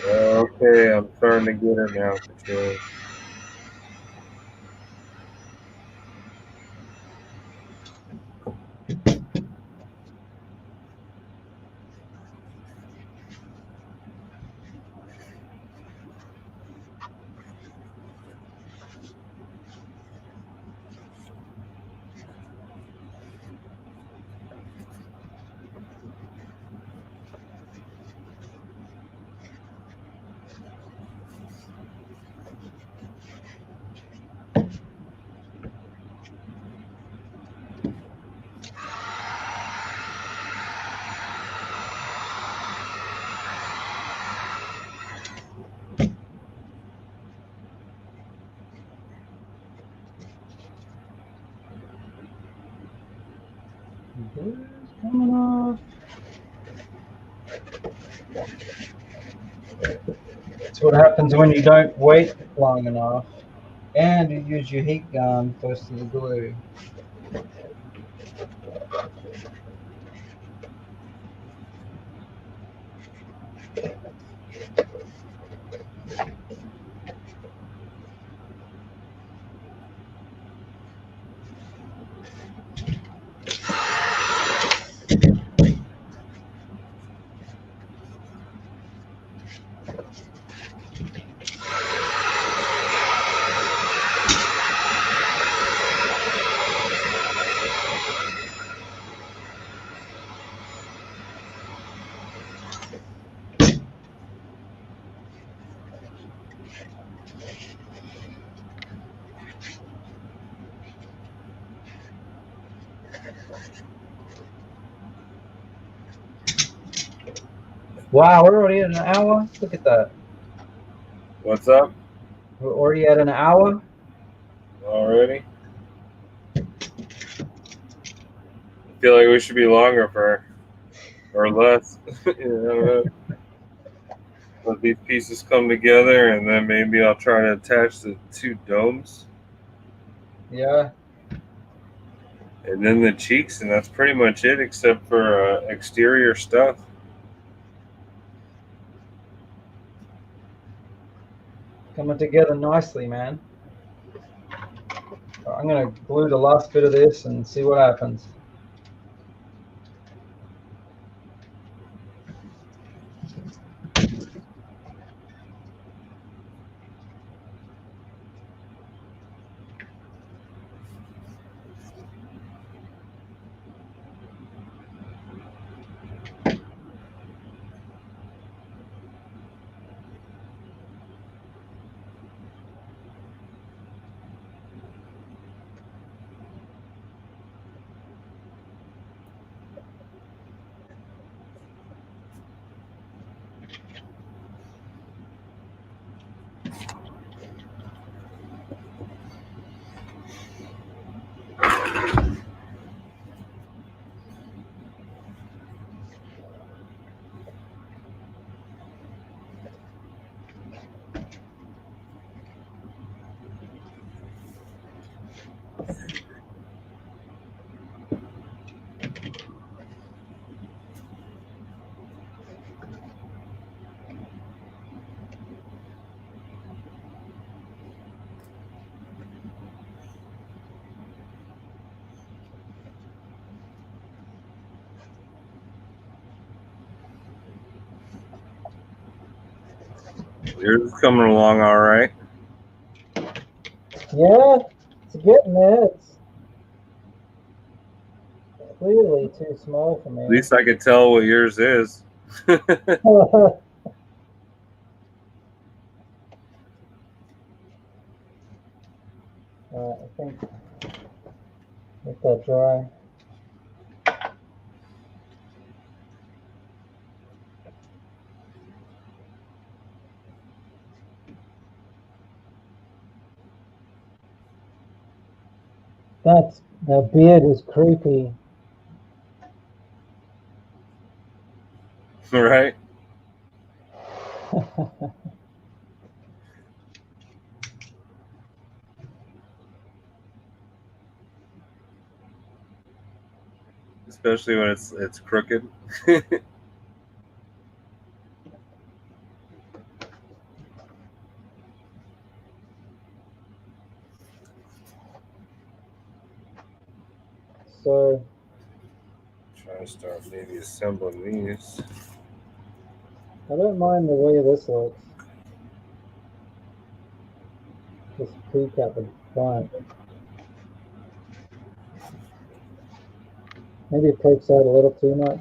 Okay, I'm starting to get it now for sure. Blue's coming off. That's what happens when you don't wait long enough and you use your heat gun close to the glue. Wow, we're already at an hour. Look at that. What's up? We're already at an hour. Already? I feel like we should be longer for, or less. I don't know. Let these pieces come together, and then maybe I'll try to attach the 2 domes. Yeah. And then the cheeks, and that's pretty much it, except for exterior stuff. Coming together nicely, man. I'm going to glue the last bit of this and see what happens. Yours is coming along all right. Yeah, it's getting there. It's clearly too small for me. At least I could tell what yours is. Alright, I think let that dry. The beard is creepy. Right? Especially when it's crooked. So Trying to start maybe assembling these. I don't mind the way this looks. Just peek at the front. Maybe it pokes out a little too much.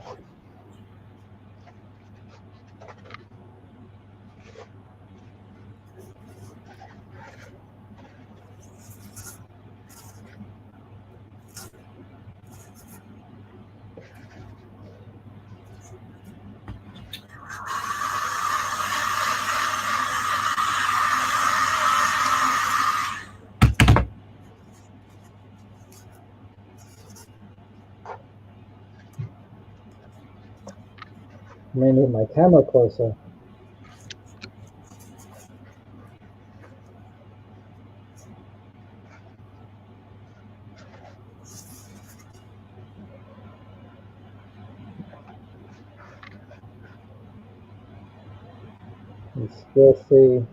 I may need my camera closer. You still see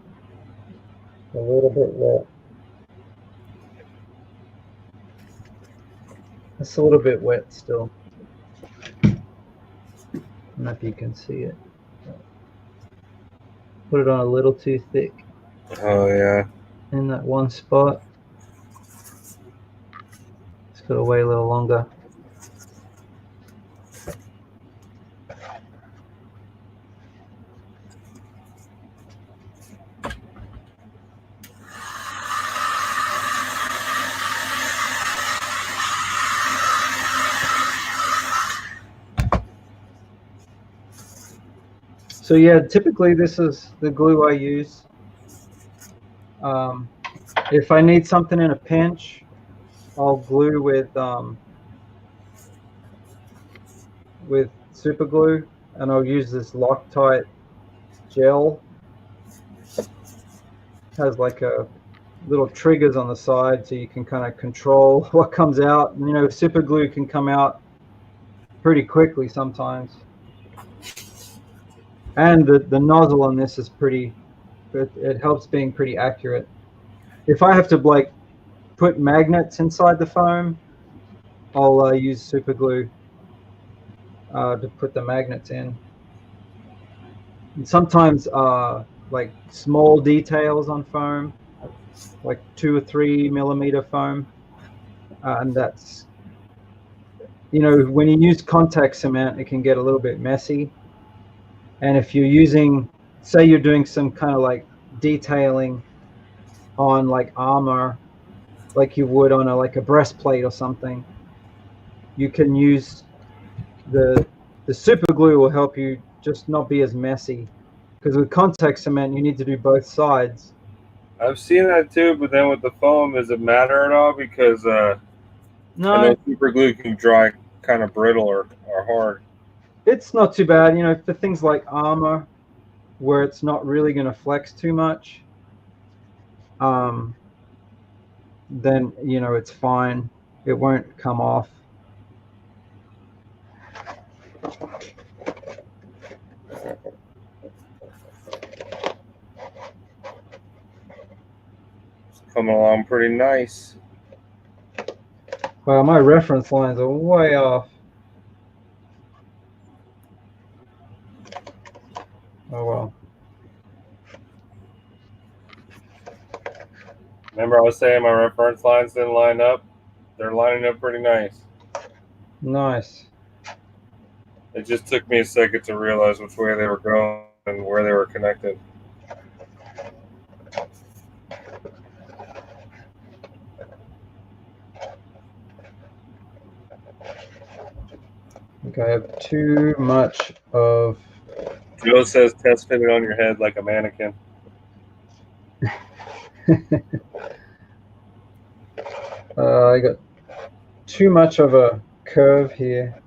a little bit wet. It's a little bit wet still. I don't know if you can see it. Put it on a little too thick Oh yeah. in that one spot. It's got to wait a little longer. So yeah, typically this is the glue I use. If I need something in a pinch, I'll glue with super glue, and I'll use this Loctite gel. It has like a little triggers on the side, so you can kind of control what comes out. You know, super glue can come out pretty quickly sometimes. And the nozzle on this is pretty, it helps being pretty accurate. If I have to like put magnets inside the foam, I'll use super glue to put the magnets in. And sometimes like small details on foam, like 2 or 3 millimeter foam, and that's, you know, when you use contact cement, it can get a little bit messy. And if you're using, say you're doing some kind of like detailing on like armor, like you would on like a breastplate or something, you can use the super glue will help you just not be as messy. Because with contact cement, you need to do both sides. I've seen that too, but then with the foam, does it matter at all? Because No, I know super glue can dry kind of brittle or hard. it's not too bad. You know, for things like armor, where it's not really going to flex too much, then you know it's fine. It won't come off. It's coming along pretty nice. Well, my reference lines are way off. Oh well. Remember I was saying my reference lines didn't line up? They're lining up pretty nice. Nice. It just took me a second to realize which way they were going and where they were connected. Okay, I have too much of. Joe says test fit it on your head like a mannequin. I got too much of a curve here.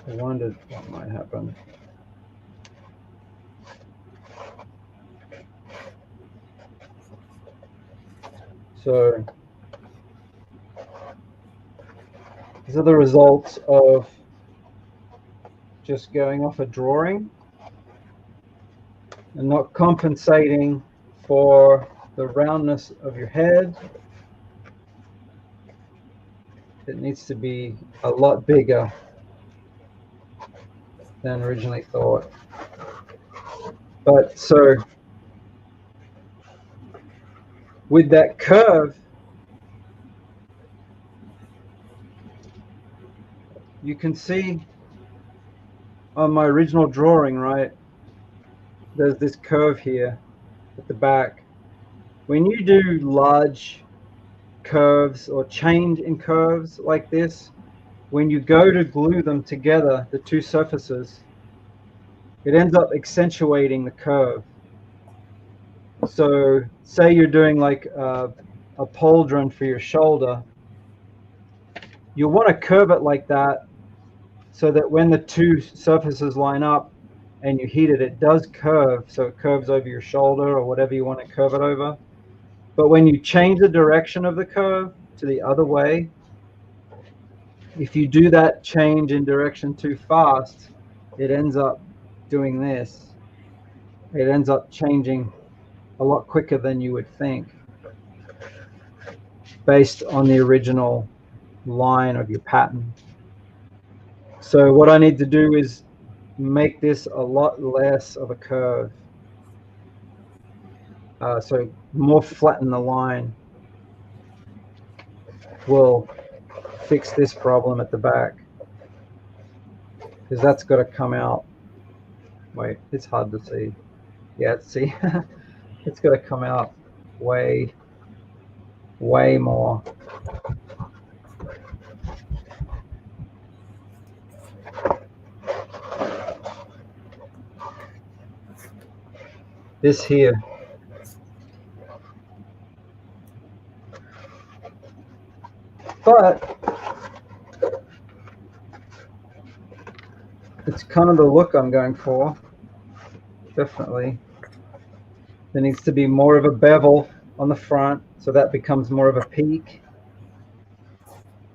I wondered what might happen. So these are the results of just going off a drawing and not compensating for the roundness of your head. It needs to be a lot bigger than originally thought. But so with that curve, you can see on my original drawing, right, there's this curve here at the back. When you do large curves or change in curves like this, when you go to glue them together, the two surfaces, it ends up accentuating the curve. So say you're doing like a pauldron for your shoulder, you want to curve it like that so that when the two surfaces line up and you heat it, it does curve, so it curves over your shoulder or whatever you want to curve it over. But when you change the direction of the curve to the other way, if you do that change in direction too fast, it ends up doing this. It ends up changing a lot quicker than you would think based on the original line of your pattern. So what I need to do is make this a lot less of a curve. So more flatten the line will fix this problem at the back, because that's got to come out. Wait, it's hard to see. Yeah, see, it's got to come out way more. This here. But it's kind of the look I'm going for. Definitely. There needs to be more of a bevel on the front, so that becomes more of a peak.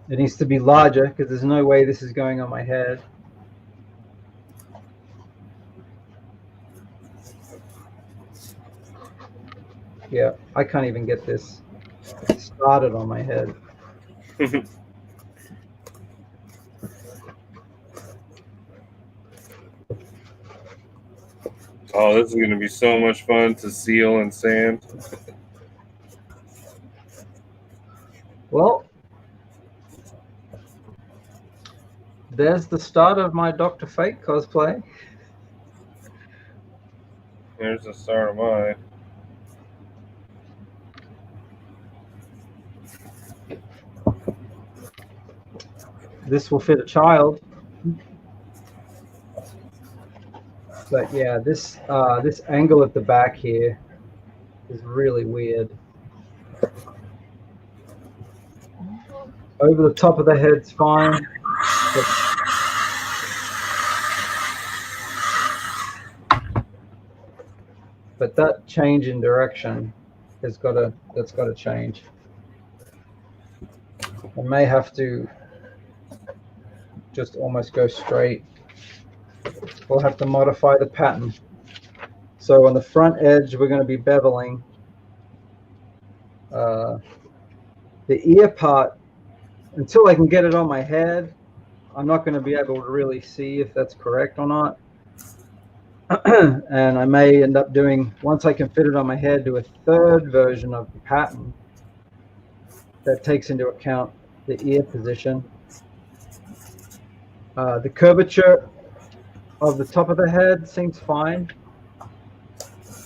It needs to be larger because there's no way this is going on my head. Yeah, I can't even get this started on my head. Oh, this is going to be so much fun to seal and sand. Well, there's the start of my Dr. Fate cosplay. There's the start of mine. This will fit a child. But yeah, this angle at the back here is really weird. Over the top of the head's fine. but that change in direction that's got to change. I may have to just almost go straight. We'll have to modify the pattern. So on the front edge, we're going to be beveling. The ear part, until I can get it on my head, I'm not going to be able to really see if that's correct or not. And I may end up doing, once I can fit it on my head, do a third version of the pattern that takes into account the ear position. The curvature of the top of the head seems fine.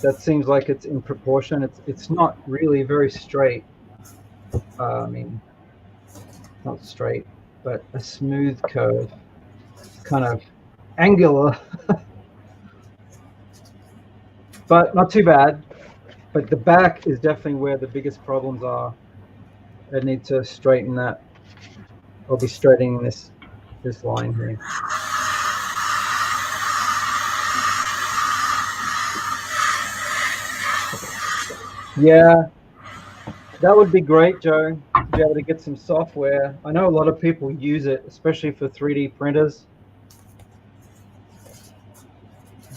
That seems like it's in proportion. It's not really very straight. I mean, not straight, but a smooth curve, kind of angular, but not too bad. But the back is definitely where the biggest problems are. I need to straighten that. I'll be straightening this line here. Yeah, that would be great, Joe, to be able to get some software. I know a lot of people use it, especially for 3D printers.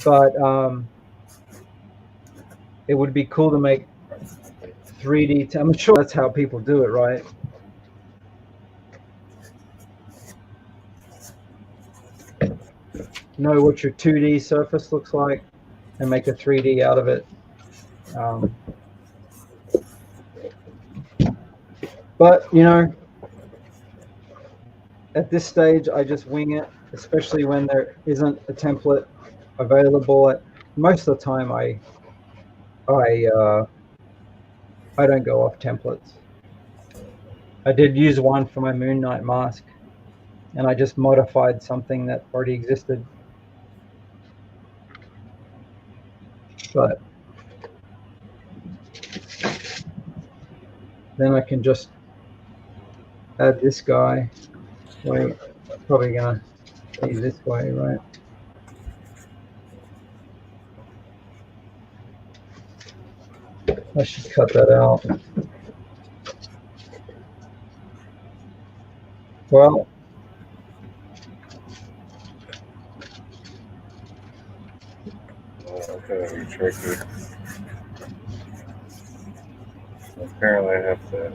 But it would be cool to make 3D. I'm sure that's how people do it, right? Know what your 2D surface looks like and make a 3D out of it. But, you know, at this stage, I just wing it, especially when there isn't a template available. Most of the time, I don't go off templates. I did use one for my Moon Knight mask, and I just modified something that already existed. But then I can just add this guy. Wait, probably gonna be this way, right? I should cut that out. Well, Okay, tricky. Apparently, I have to.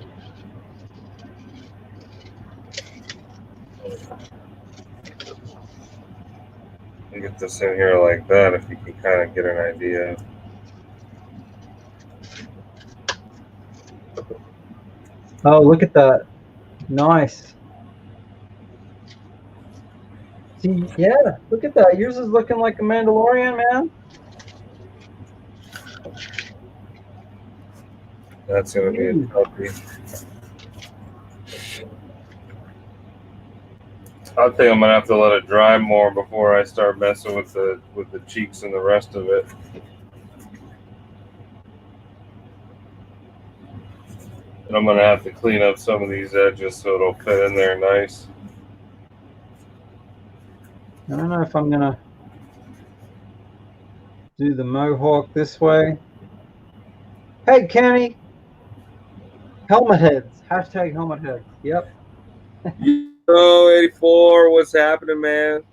Get this in here like that, if you can kind of get an idea. oh, look at that. Nice. See, yeah, look at that. Yours is looking like a Mandalorian, man. That's going to be a toughie. I think I'm gonna have to let it dry more before I start messing with the cheeks and the rest of it. And I'm gonna have to clean up some of these edges so it'll fit in there nice. I don't know if I'm gonna do the mohawk this way. Hey, Kenny. Helmet heads. Hashtag helmet heads. Yep. Yo, 84, what's happening, man?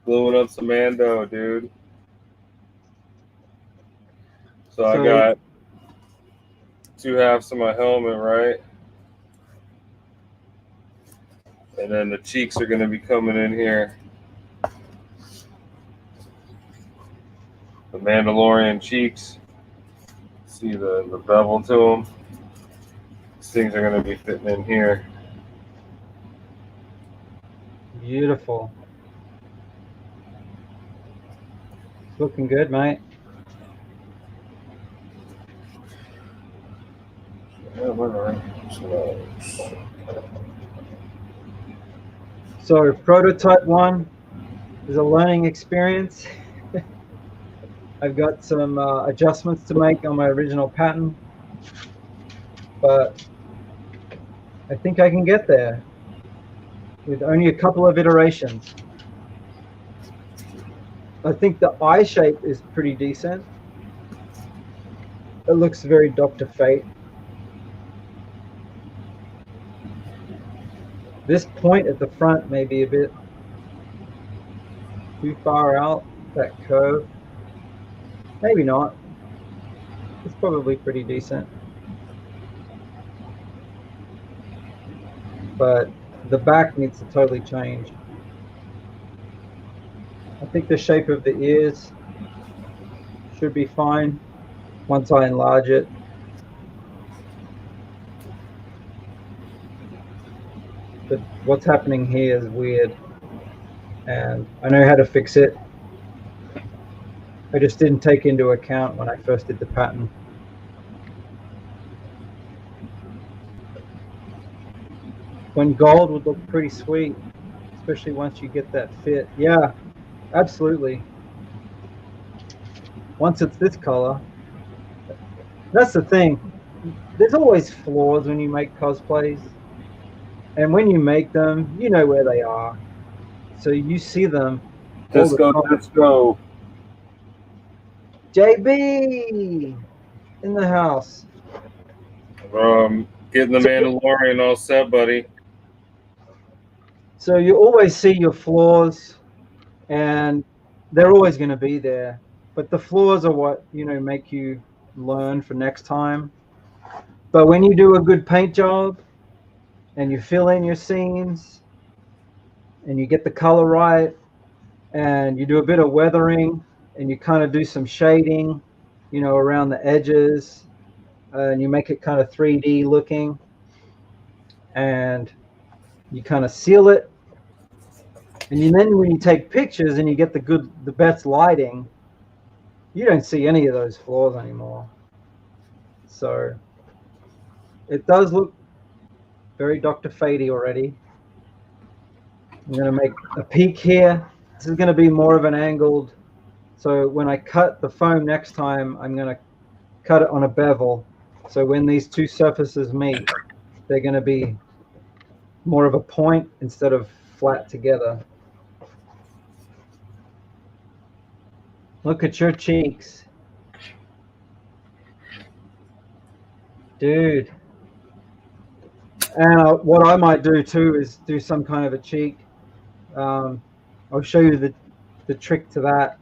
Gluing up some Mando, dude. So I got 2 halves of my helmet, right? And then the cheeks are going to be coming in here. The Mandalorian cheeks. See the bevel to them. These things are going to be fitting in here. Beautiful. Looking good, mate. So prototype 1 is a learning experience. I've got some adjustments to make on my original pattern, but I think I can get there with only a couple of iterations. I think the eye shape is pretty decent. It looks very Dr. Fate. This point at the front may be a bit too far out, that curve. Maybe not. It's probably pretty decent. But the back needs to totally change. I think the shape of the ears should be fine once I enlarge it. But what's happening here is weird. And I know how to fix it. I just didn't take into account when I first did the pattern. When gold would look pretty sweet, especially once you get that fit. Yeah, absolutely. Once it's this color, that's the thing. There's always flaws when you make cosplays. And when you make them, you know where they are. So you see them all the Disco, time. disco. JB in the house. Getting the Mandalorian all set, buddy. So you always see your flaws, and they're always going to be there. But the flaws are what, make you learn for next time. But when you do a good paint job and you fill in your scenes and you get the color right and you do a bit of weathering and you kind of do some shading, around the edges, and you make it kind of 3D looking, and you kind of seal it. And then when you take pictures and you get the best lighting, you don't see any of those flaws anymore. So it does look very Dr. Fatey already. I'm going to make a peak here. This is going to be more of an angled. So when I cut the foam next time, I'm going to cut it on a bevel. So when these two surfaces meet, they're going to be more of a point instead of flat together. Look at your cheeks. Dude. And what I might do too is do some kind of a cheek. I'll show you the trick to that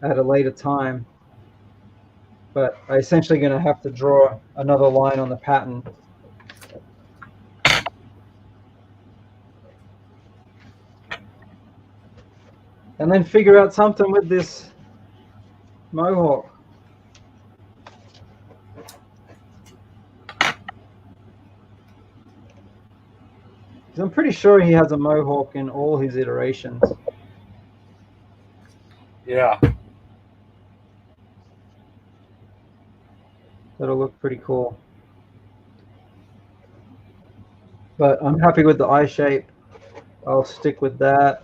at a later time. But I'm essentially going to have to draw another line on the pattern. And then figure out something with this mohawk. I'm pretty sure he has a mohawk in all his iterations. Yeah. That'll look pretty cool. But I'm happy with the eye shape. I'll stick with that.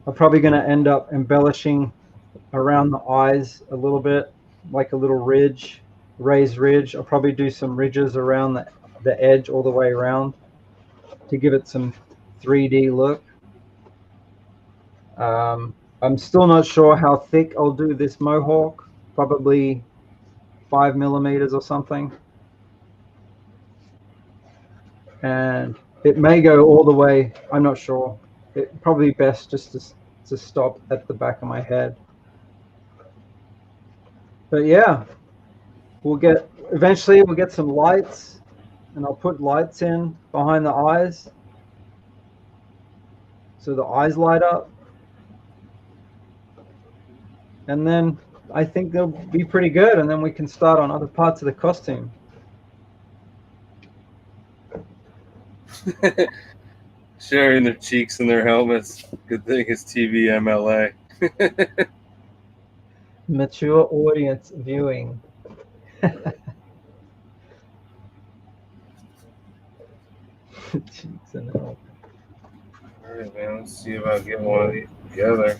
I'm probably going to end up embellishing around the eyes a little bit, like a little ridge, raised ridge. I'll probably do some ridges around the edge all the way around to give it some 3D look. I'm still not sure how thick I'll do this mohawk, probably 5 millimeters or something. And it may go all the way, I'm not sure. It probably best just to stop at the back of my head. But yeah, eventually we'll get some lights, and I'll put lights in behind the eyes so the eyes light up. And then I think they'll be pretty good, and then we can start on other parts of the costume. Sharing their cheeks and their helmets. Good thing it's TVMLA. Mature audience viewing. Cheeks and helmet. All right, man. Let's see about getting one of these together.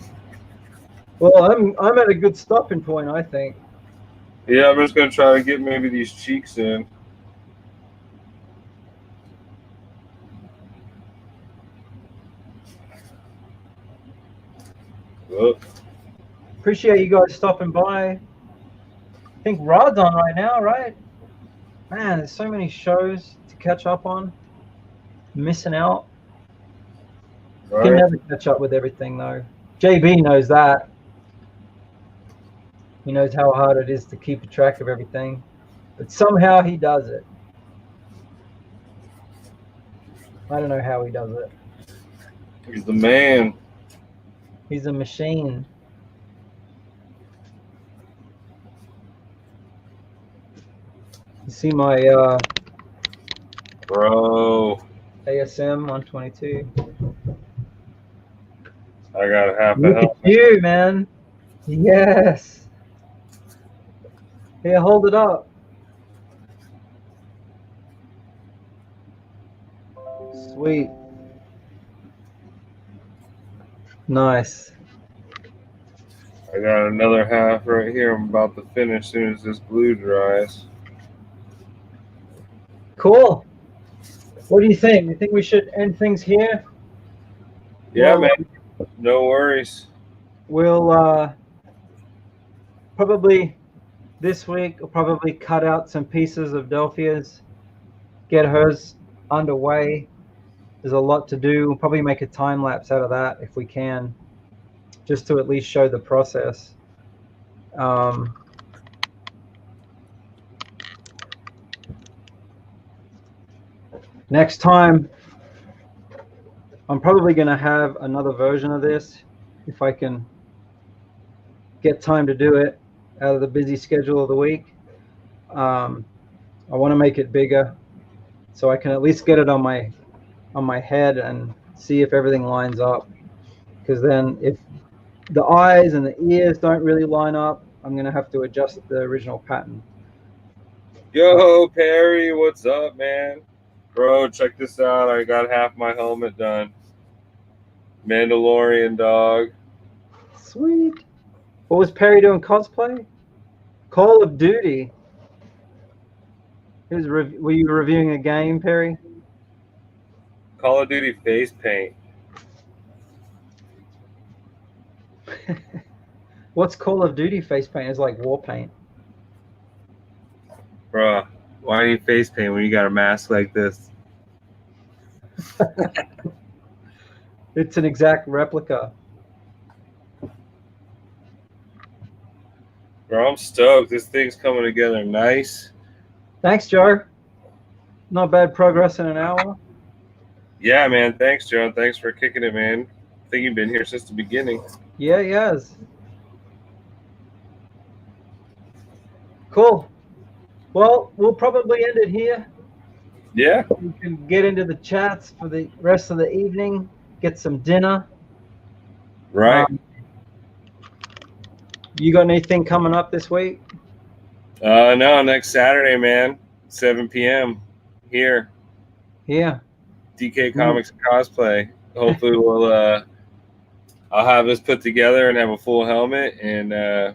Well, I'm at a good stopping point, I think. Yeah, I'm just gonna try to get maybe these cheeks in. Look. Appreciate you guys stopping by. I think Rod's on right now, right? Man, there's so many shows to catch up on. Missing out. Right. Can never catch up with everything though. JB knows that. He knows how hard it is to keep track of everything, but somehow he does it. I don't know how he does it. He's the man. He's a machine. You see my Bro. ASM 122. I got half a Look helmet. at you, man. Yes. Here, hold it up. Sweet. Nice. I got another half right here. I'm about to finish as soon as this glue dries. Cool. What do you think? You think we should end things here? Yeah, Well, man. No worries. We'll probably this week we'll probably cut out some pieces of Delphia's, get hers underway. There's a lot to do. We'll probably make a time lapse out of that if we can, just to at least show the process. Next time, I'm probably going to have another version of this if I can get time to do it out of the busy schedule of the week. I want to make it bigger so I can at least get it on my head and see if everything lines up. Because then if the eyes and the ears don't really line up, I'm going to have to adjust the original pattern. Yo, Perry, what's up, man? Bro, check this out. I got half my helmet done. Mandalorian dog. Sweet. What was Perry doing cosplay? Call of Duty. Were you reviewing a game, Perry? Call of Duty face paint. What's Call of Duty face paint? It's like war paint. Bruh, why do you face paint when you got a mask like this? It's an exact replica. Bro, I'm stoked. This thing's coming together nice. Thanks, Joe. Not bad progress in an hour. Yeah, man. Thanks, Joe. Thanks for kicking it, man. I think you've been here since the beginning. Yeah, he has. Cool. Well, we'll probably end it here. Yeah. We can get into the chats for the rest of the evening, get some dinner. Right. You got anything coming up this week? No, next Saturday, man. 7 p.m. here. Yeah. DK Comics and Cosplay. Hopefully we'll I'll have this put together and have a full helmet, and I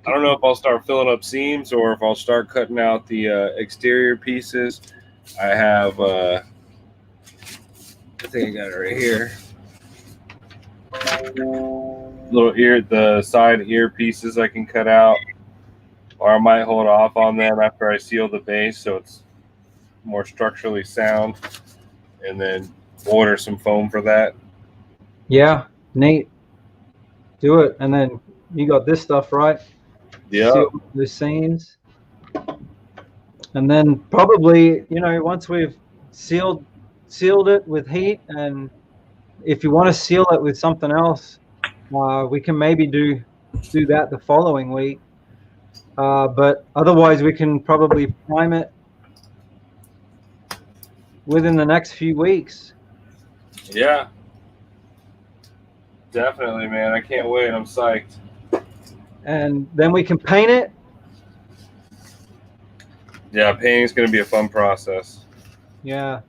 don't know if I'll start filling up seams or if I'll start cutting out the exterior pieces. I have I think I got it right here. Little the side ear pieces I can cut out, or I might hold off on them after I seal the base so it's more structurally sound, and then order some foam for that. Yeah, neat. Do it, and then you got this stuff, right? Yeah. Seal the seams, and then probably, you know, once we've sealed it with heat, and if you want to seal it with something else, we can maybe do that the following week. But otherwise, we can probably prime it within the next few weeks. Yeah. Definitely, man. I can't wait. I'm psyched. And then we can paint it. Yeah, painting's going to be a fun process. Yeah.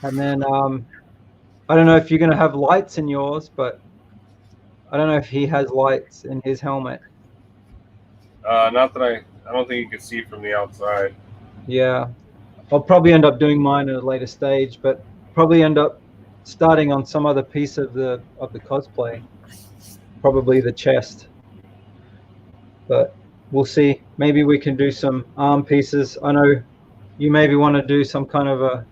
And then I don't know if you're going to have lights in yours, but I don't know if he has lights in his helmet. Not that I don't think you can see from the outside. Yeah. I'll probably end up doing mine at a later stage, but probably end up starting on some other piece of the cosplay. probably the chest. But we'll see. Maybe we can do some arm pieces. I know you maybe want to do some kind of a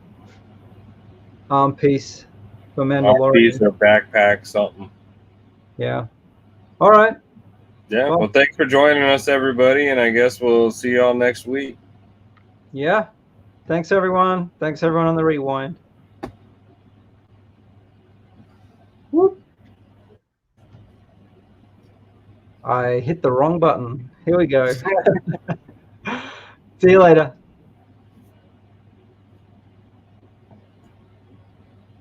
arm piece for Mandalorian. Piece or backpack, something. Yeah. All right. Yeah. Well, thanks for joining us, everybody, and I guess we'll see y'all next week. Yeah. Thanks, everyone. Thanks, everyone on the rewind. Whoop. I hit the wrong button. Here we go. See you later.